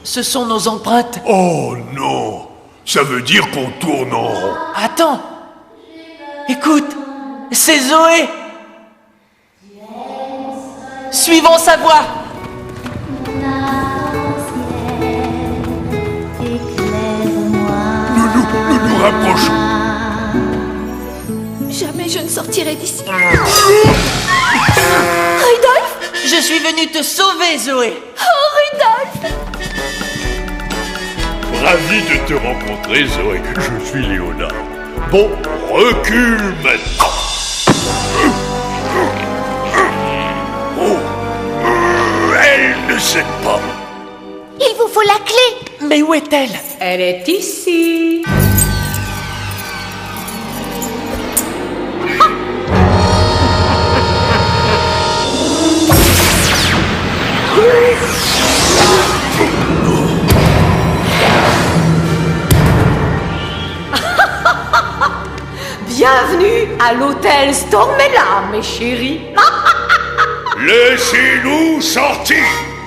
Ce sont nos empreintes. Oh non! Ça veut dire qu'on tourne en rond. Attends. Écoute, c'est Zoé. Suivons sa voix. Nous nous rapprochons. Jamais je ne sortirai d'ici. Rudolph! Je suis venu te sauver, Zoé. Oh, Rudolph! Ravi de te rencontrer, Zoé. Je suis Léonard. Bon, recule maintenant. Oh, elle ne cède pas. Il vous faut la clé. Mais où est-elle? Elle est ici. Bienvenue à l'hôtel Stormella, mes chéris. Laissez-nous sortir.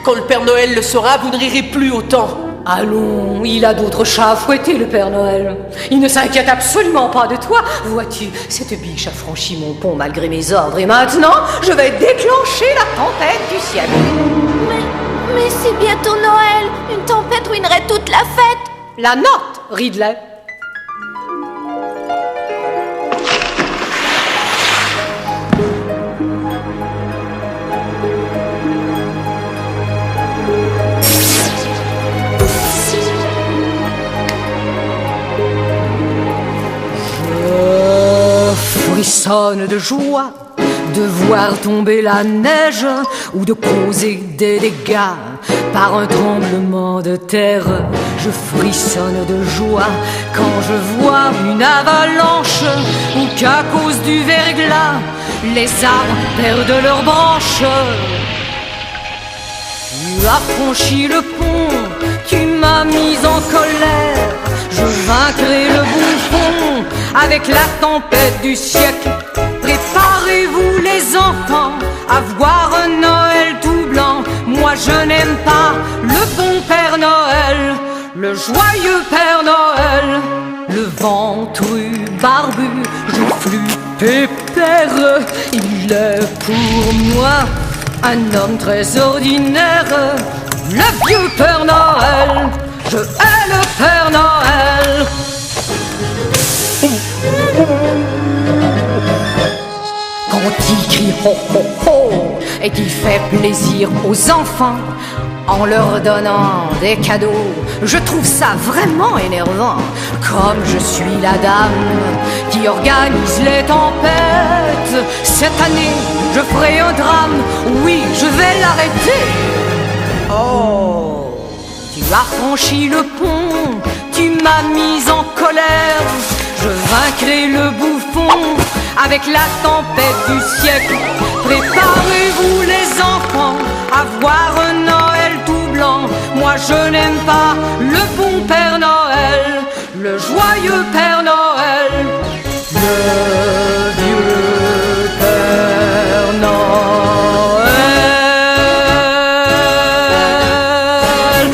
Quand le Père Noël le saura, vous ne rirez plus autant. Allons, il a d'autres chats à fouetter, le Père Noël. Il ne s'inquiète absolument pas de toi. Vois-tu, cette biche a franchi mon pont malgré mes ordres. Et maintenant, je vais déclencher la tempête du ciel. Mais c'est bientôt Noël. Une tempête ruinerait toute la fête. La note, Ridley. Frissonne de joie de voir tomber la neige ou de causer des dégâts par un tremblement de terre. Je frissonne de joie quand je vois une avalanche ou qu'à cause du verglas, les arbres perdent leurs branches. Tu as franchi le pont, tu m'as mise en colère. Je vaincrai le bouffon avec la tempête du siècle. Préparez-vous les enfants à voir un Noël tout blanc. Moi je n'aime pas le bon Père Noël, le joyeux Père Noël. Le ventru barbu, joufflu pépère, il est pour moi un homme très ordinaire. Le vieux Père Noël, je hais le Père Noël. Quand il crie ho ho ho et qu'il fait plaisir aux enfants en leur donnant des cadeaux, je trouve ça vraiment énervant. Comme je suis la dame qui organise les tempêtes, cette année je ferai un drame, oui je vais l'arrêter. Oh, tu as franchi le pont, tu m'as mise en colère. Je vaincrai le bouffon avec la tempête du siècle. Préparez-vous les enfants à voir un Noël tout blanc. Moi je n'aime pas le bon Père Noël, le joyeux Père Noël, le vieux Père Noël.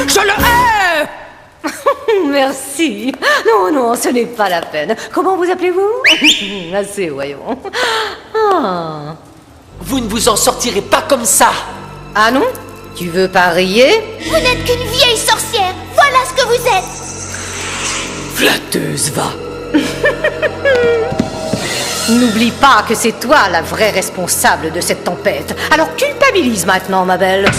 Je le hais. Merci. Non, ce n'est pas la peine. Comment vous appelez-vous? Assez, voyons. Ah. Vous ne vous en sortirez pas comme ça. Ah non? Tu veux parier? Vous n'êtes qu'une vieille sorcière. Voilà ce que vous êtes. Flatteuse, va. N'oublie pas que c'est toi la vraie responsable de cette tempête. Alors culpabilise maintenant, ma belle.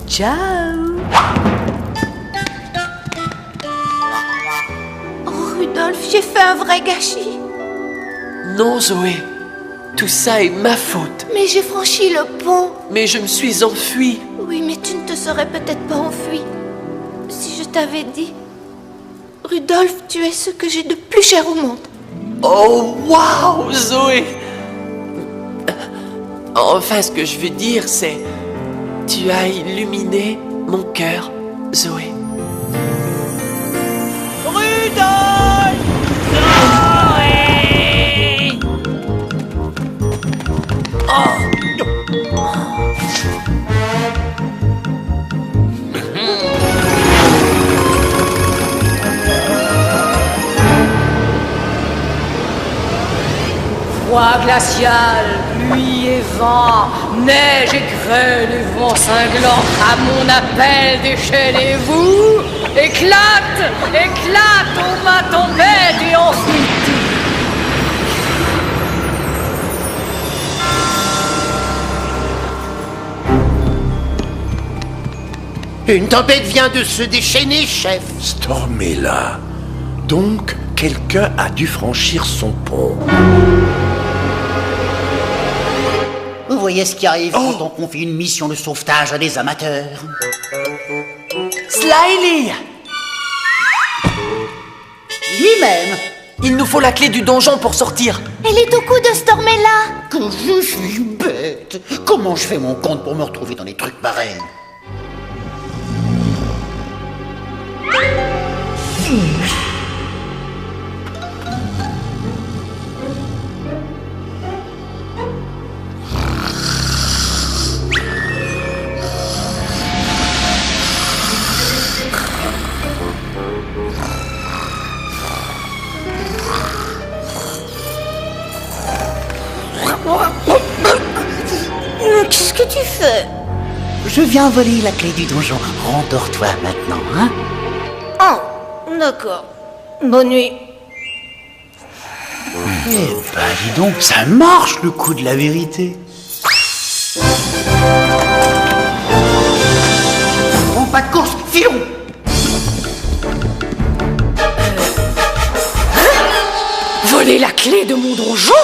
Ciao. Oh, Rudolph, j'ai fait un vrai gâchis. Non, Zoé. Tout ça est ma faute. Mais j'ai franchi le pont. Mais je me suis enfui. Oui, mais tu ne te serais peut-être pas enfui si je t'avais dit. Rudolf, tu es ce que j'ai de plus cher au monde. Oh, waouh, Zoé. Enfin, ce que je veux dire, c'est... Tu as illuminé mon cœur, Zoé. Rudolf! Zoé! Froid glacial, pluie et vent, neige et grêle et vent cinglant, à mon appel déchaînez-vous, éclate, éclate, ô ma tempête et enfouis tout. Une tempête vient de se déchaîner, chef. Stormella. Donc, quelqu'un a dû franchir son pont. Vous voyez ce qui arrive quand on confie une mission de sauvetage à des amateurs. Slyly! Lui-même. Il nous faut la clé du donjon pour sortir. Elle est au cou de Stormella. Que je suis bête. Comment je fais mon compte pour me retrouver dans des trucs pareils? Qu'est-ce que tu fais? Je viens voler la clé du donjon. Rendors-toi maintenant, hein? Oh, d'accord. Bonne nuit. Eh ben, dis donc, ça marche le coup de la vérité. Bon, pas de course, filons! Voler la clé de mon donjon?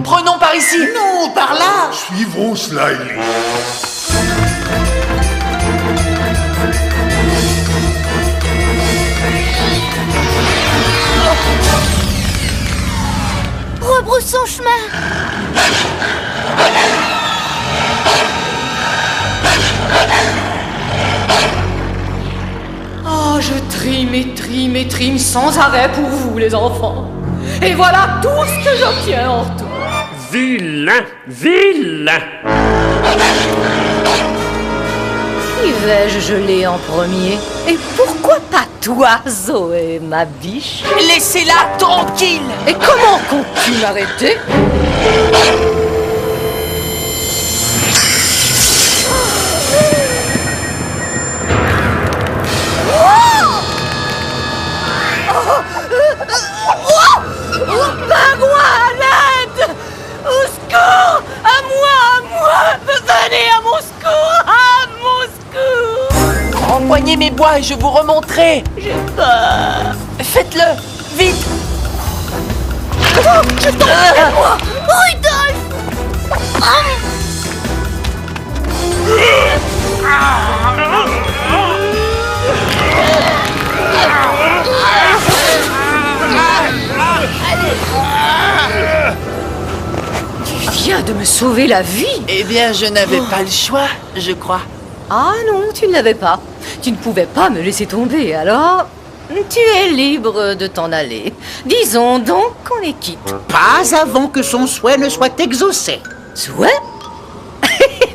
Prenons par ici. Non, par là. Suivons Slyly. Rebrousse son chemin. Oh, je trime et trime et trime sans arrêt pour vous, les enfants. Et voilà tout ce que j'obtiens en retour. Vilain, vilain. Qui vais-je geler en premier? Et pourquoi pas toi, Zoé, ma biche? Laissez-la tranquille. Et comment comptes-tu m'arrêter? Pingouin, à l'aide! Au secours! À moi! Venez à mon secours! À mon secours! Empoignez mes bois et je vous remonterai. J'ai peur! Faites-le! Vite! Oh, je t'en prie, moi! Rudolf! Tu viens de me sauver la vie! Eh bien, je n'avais pas le choix, je crois. Ah non, tu ne l'avais pas. Tu ne pouvais pas me laisser tomber, alors tu es libre de t'en aller. Disons donc qu'on est quitte. Pas avant que son souhait ne soit exaucé. Souhait?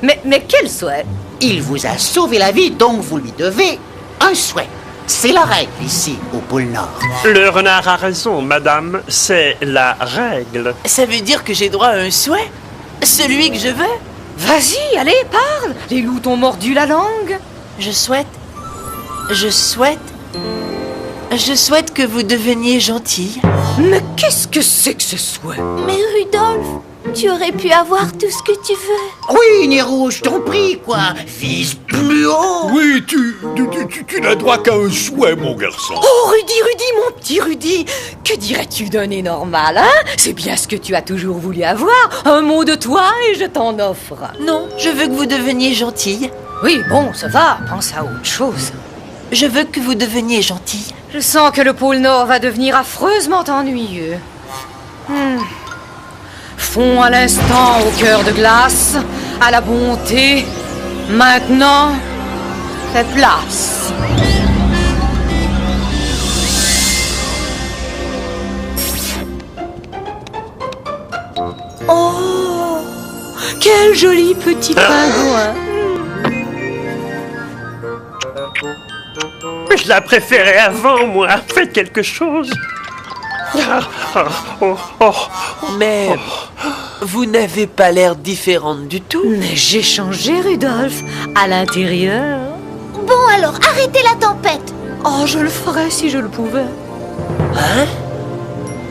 mais quel souhait? Il vous a sauvé la vie, donc vous lui devez un souhait. C'est la règle ici, au pôle Nord. Le renard a raison, madame. C'est la règle. Ça veut dire que j'ai droit à un souhait? Celui que je veux? Vas-y, allez, parle. Les loups t'ont mordu la langue. Je souhaite que vous deveniez gentille. Mais qu'est-ce que c'est que ce souhait? Mais Rudolf, Tu aurais pu avoir tout ce que tu veux. Oui, Nez Rouge, t'en prie, quoi. Vise plus haut. Oui, tu n'as droit qu'à un souhait, mon garçon. Oh, Rudy, mon petit Rudy, que dirais-tu d'un nez normal, hein? C'est bien ce que tu as toujours voulu avoir. Un mot de toi et je t'en offre. Non, je veux que vous deveniez gentille. Oui, bon, ça va, pense à autre chose. Je veux que vous deveniez gentille. Je sens que le pôle Nord va devenir affreusement ennuyeux. Fond à l'instant au cœur de glace, à la bonté. Maintenant, fais place. Oh, quel joli petit pingouin. Je la préférais avant, moi. Faites quelque chose. Mais vous n'avez pas l'air différente du tout. Mais j'ai changé, Rudolf, à l'intérieur. Bon alors, arrêtez la tempête. Oh, je le ferais si je le pouvais. Hein?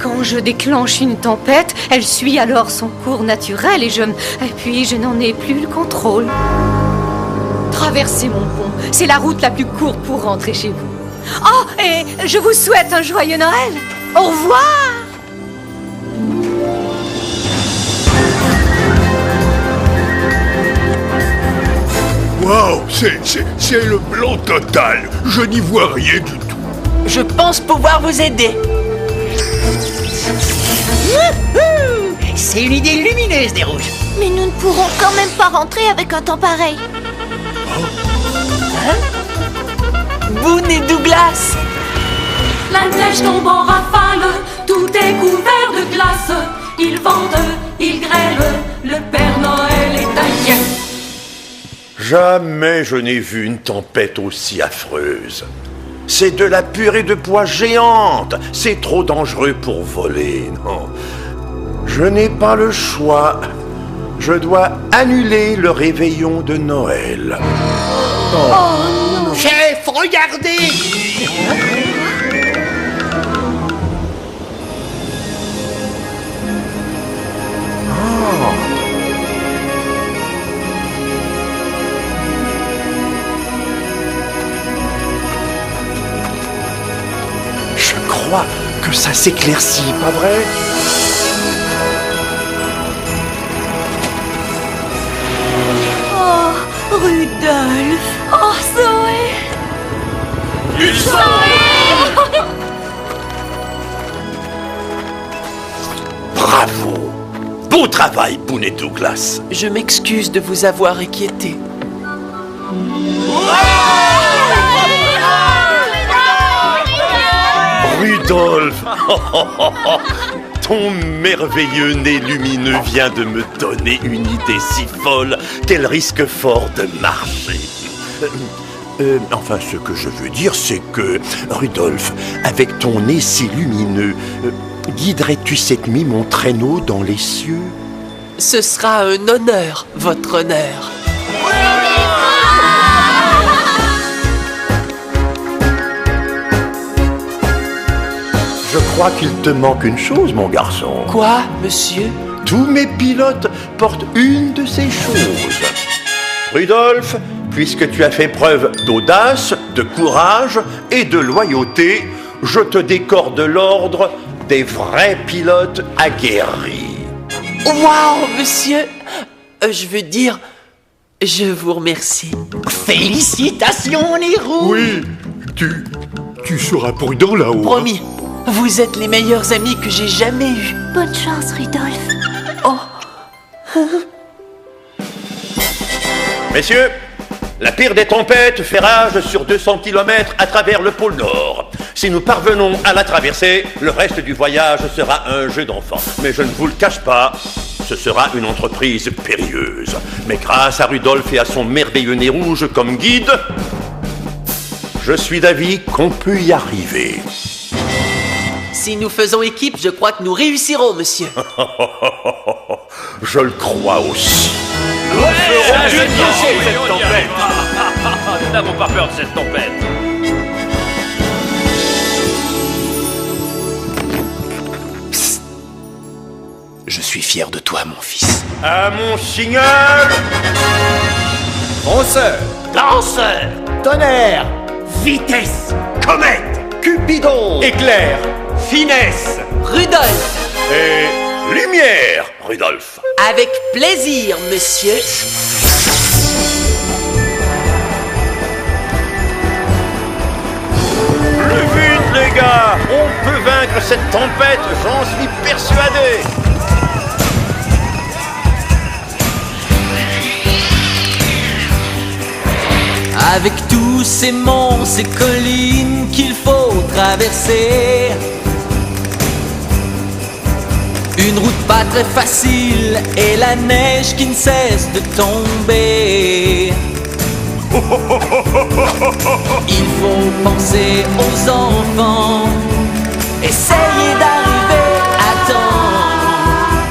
Quand je déclenche une tempête, elle suit alors son cours naturel et puis je n'en ai plus le contrôle. Traversez mon pont, c'est la route la plus courte pour rentrer chez vous. Oh, et je vous souhaite un joyeux Noël. Au revoir. Waouh, c'est le blanc total. Je n'y vois rien du tout. Je pense pouvoir vous aider. C'est une idée lumineuse, Nez Rouge. Mais nous ne pourrons quand même pas rentrer avec un temps pareil. Boone et Douglas. La neige tombe en rafale, tout est couvert de glace. Ils vendent, ils grêlent, le Père Noël est inquiet. Jamais je n'ai vu une tempête aussi affreuse. C'est de la purée de pois géante. C'est trop dangereux pour voler, non. Je n'ai pas le choix. Je dois annuler le réveillon de Noël. Oh non. Chef, regardez. Je crois que ça s'éclaircit, pas vrai? Oh, Rudolf. Oh, Zoé. Zoé! Bravo! Beau travail, Boone et Douglas. Je m'excuse de vous avoir inquiété. Rudolf! Ton merveilleux nez lumineux vient de me donner une idée si folle qu'elle risque fort de marcher. Enfin, ce que je veux dire, c'est que, Rudolf, avec ton nez si lumineux, guiderais-tu cette nuit mon traîneau dans les cieux? Ce sera un honneur, votre honneur. Je crois qu'il te manque une chose, mon garçon. Quoi, monsieur? Tous mes pilotes portent une de ces choses. Rudolf, puisque tu as fait preuve d'audace, de courage et de loyauté, je te décore de l'ordre des vrais pilotes aguerris. Waouh, monsieur! Je veux dire, je vous remercie. Félicitations, Nez Rouge. Oui, tu seras prudent là-haut. Promis, vous êtes les meilleurs amis que j'ai jamais eus. Bonne chance, Rudolf. Oh. Messieurs, la pire des tempêtes fait rage sur 200 km à travers le pôle Nord. Si nous parvenons à la traverser, le reste du voyage sera un jeu d'enfant. Mais je ne vous le cache pas, ce sera une entreprise périlleuse. Mais grâce à Rudolf et à son merveilleux nez rouge comme guide, je suis d'avis qu'on peut y arriver. Si nous faisons équipe, je crois que nous réussirons, monsieur. Je le crois aussi. Nous cette tempête. Nous n'avons pas peur de cette tempête. Je suis fier de toi, mon fils. À mon signal, Fonceur, Lanceur, tonnerre, vitesse, Comète, Cupidon, éclair, finesse. Rudolph, et lumière, Rudolph. avec plaisir, monsieur. Plus vite, les gars, on peut vaincre cette tempête, j'en suis persuadé. Avec tous ces monts, ces collines qu'il faut traverser. Une route pas très facile et la neige qui ne cesse de tomber. Il faut penser aux enfants, essayer d'arriver à temps.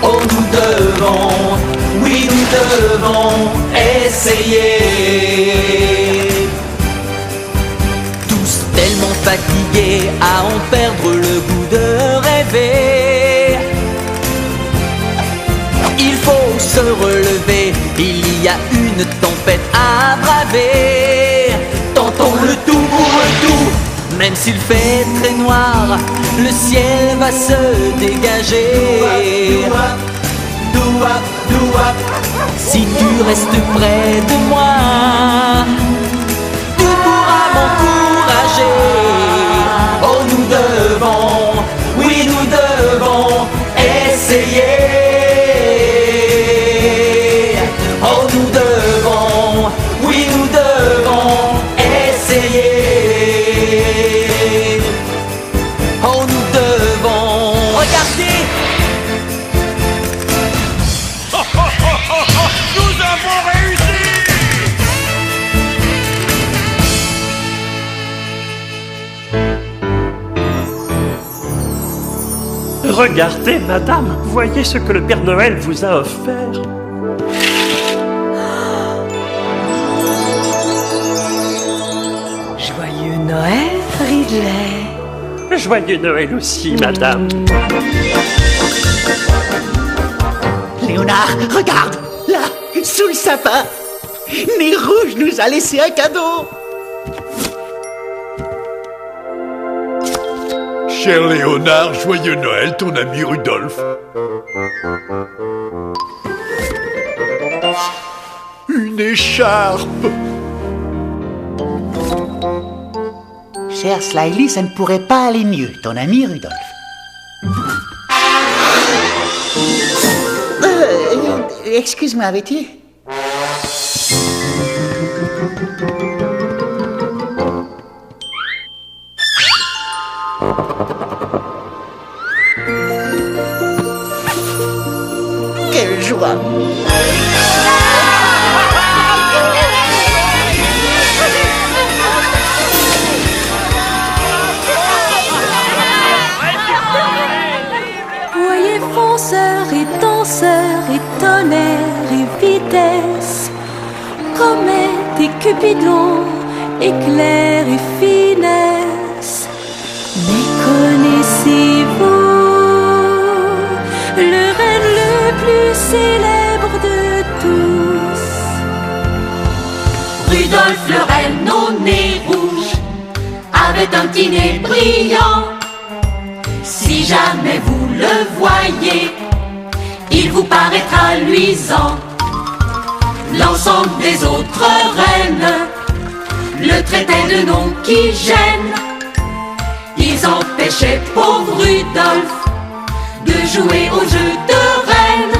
Oh, nous devons, oui, nous devons essayer. Tous tellement fatigués à en perdre le goût de rêver. Il faut se relever, il y a une tempête à braver. Tentons le tout pour le tout, même s'il fait très noir, le ciel va se dégager. Si tu restes près de moi, tu pourras m'encourager. Oh, nous devons, oui, nous devons essayer. Oh, nous devons, oui, nous devons essayer. Oh, nous devons, regardez. Nous avons réussi! Regardez, madame, voyez ce que le Père Noël vous a offert. Joyeux Noël, Ridley. Joyeux Noël aussi, madame. Léonard, regarde, là, sous le sapin. Nez Rouge nous a laissé un cadeau. Cher Léonard, joyeux Noël, ton ami Rudolph. Une écharpe. Cher Slyly, ça ne pourrait pas aller mieux, ton ami Rudolph. Excuse-moi, Betty. Quelle joie! Voyez fonceur et danseur et tonnerre et vitesse, comète et Cupidon, éclair et finesse. Mais connaissez-vous le reine le plus célèbre de tous? Rudolph le renne au nez rouge avait un petit nez brillant. Si jamais vous le voyez, il vous paraîtra luisant. L'ensemble des autres reines le traitaient de noms qui gênent. Ils empêchaient pauvre Rudolph de jouer au jeu de reine.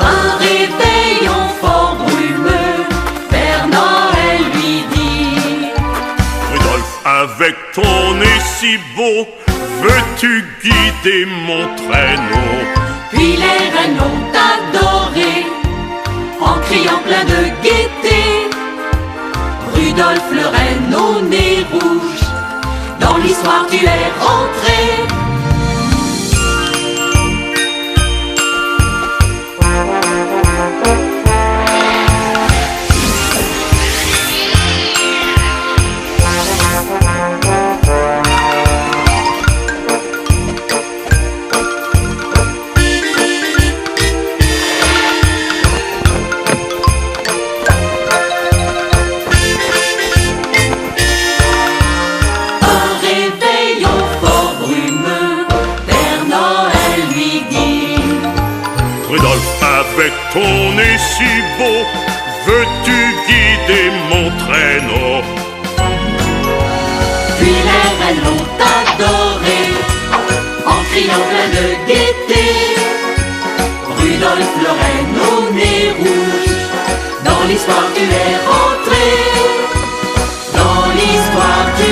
Un réveillon fort brumeux, Père Noël lui dit: Rudolph, avec ton nez si beau, veux-tu guider mon traîneau? Puis les reines l'ont adoré en criant plein de gaieté. Rudolph le renne au nez rouge, dans l'histoire tu es rentré. on est si beau, veux-tu guider mon traîneau? Puis les reines l'ont adoré, en criant plein de gaieté. Rudolph le reine au nez rouge, dans l'histoire tu es rentré. Dans l'histoire tu es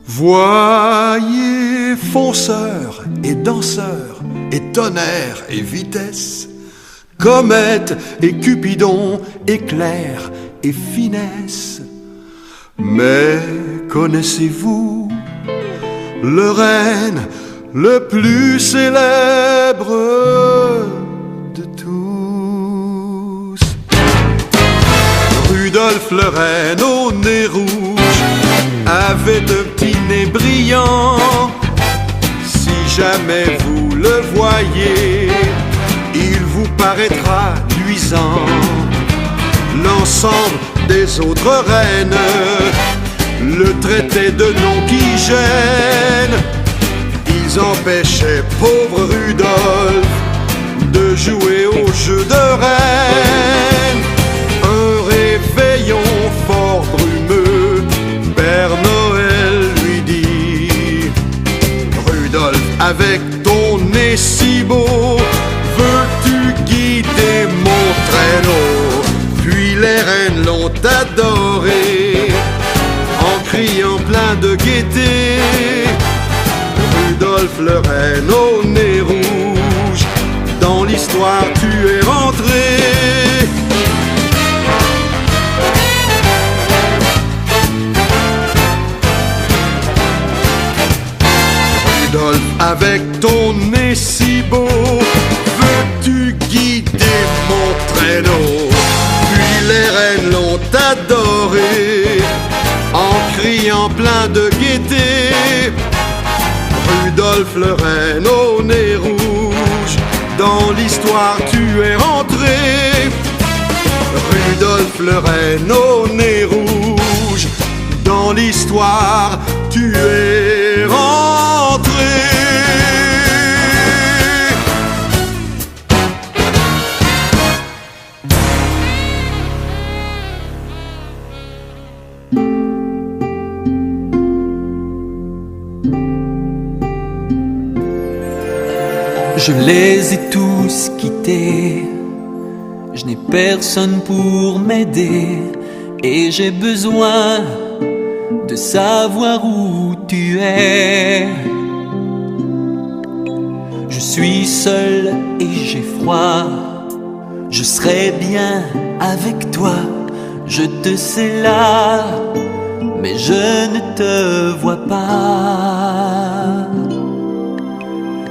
Voyez fonceurs et danseurs et tonnerre et vitesse, comète et cupidon, éclair et finesse. Mais connaissez-vous le renne le plus célèbre de tous? Rudolph le renne au nez rouge avait de petits nez brillants. Si jamais vous le voyez, il vous paraîtra luisant. L'ensemble des autres reines le traitaient de noms qui gênent. Ils empêchaient pauvre Rudolph de jouer au jeu de reine. Un réveillon fort brumeux, Père Noël lui dit: Rudolph, avec ton nez si beau, veux-tu guider mon traîneau? Puis les reines l'ont adoré, en criant plein de gaieté. Rudolph le renne au nez rouge, dans l'histoire tu es rentré. Rudolph, avec ton nez si beau, veux-tu guider mon traîneau? Puis les reines l'ont adoré, en criant plein de gaieté. Rudolph le renne au nez rouge, dans l'histoire tu es rentré. Rudolph le renne au nez rouge, dans l'histoire tu es rentré. Je les ai tous quittés, je n'ai personne pour m'aider, et j'ai besoin de savoir où tu es. Je suis seul et j'ai froid, je serai bien avec toi. Je te sais là, mais je ne te vois pas.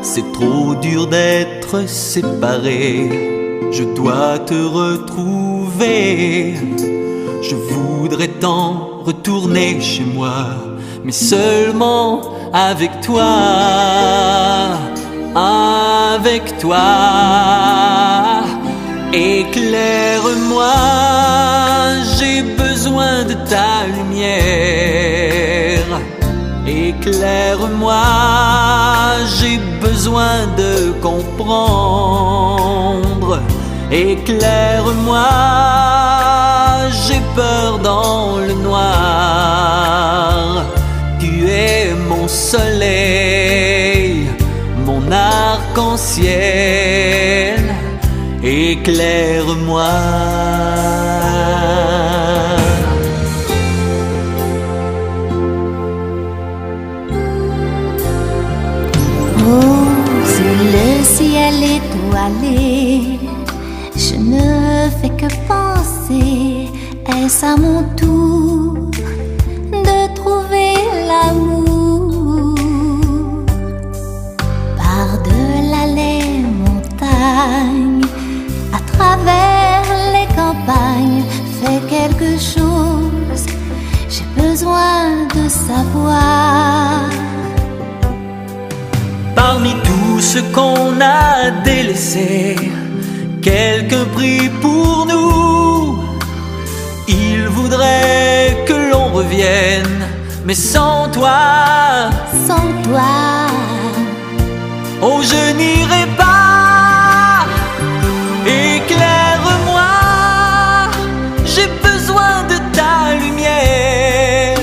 C'est trop dur d'être séparé, je dois te retrouver. Je voudrais tant retourner chez moi, mais seulement avec toi. Avec toi, éclaire-moi, j'ai besoin de ta lumière. Éclaire-moi, j'ai besoin de comprendre. Éclaire-moi, j'ai peur dans le noir. Tu es mon soleil, mon arc-en-ciel. Éclaire-moi. Sous le ciel étoilé, je ne fais que penser, est-ce à mon tour de trouver l'amour? Par-delà les montagnes, à travers les campagnes, fais quelque chose, j'ai besoin de savoir. Parmi tous ce qu'on a délaissé. Quelqu'un prie pour nous. Il voudrait que l'on revienne, mais sans toi. Sans toi. Oh, je n'irai pas. Éclaire-moi. J'ai besoin de ta lumière.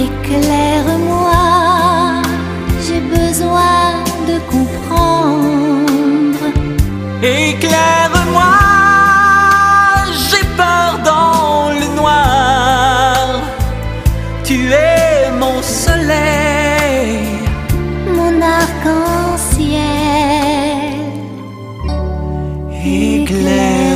Éclaire-moi. J'ai besoin de comprendre. Éclaire-moi. J'ai peur dans le noir. Tu es mon soleil, mon arc-en-ciel. Éclaire.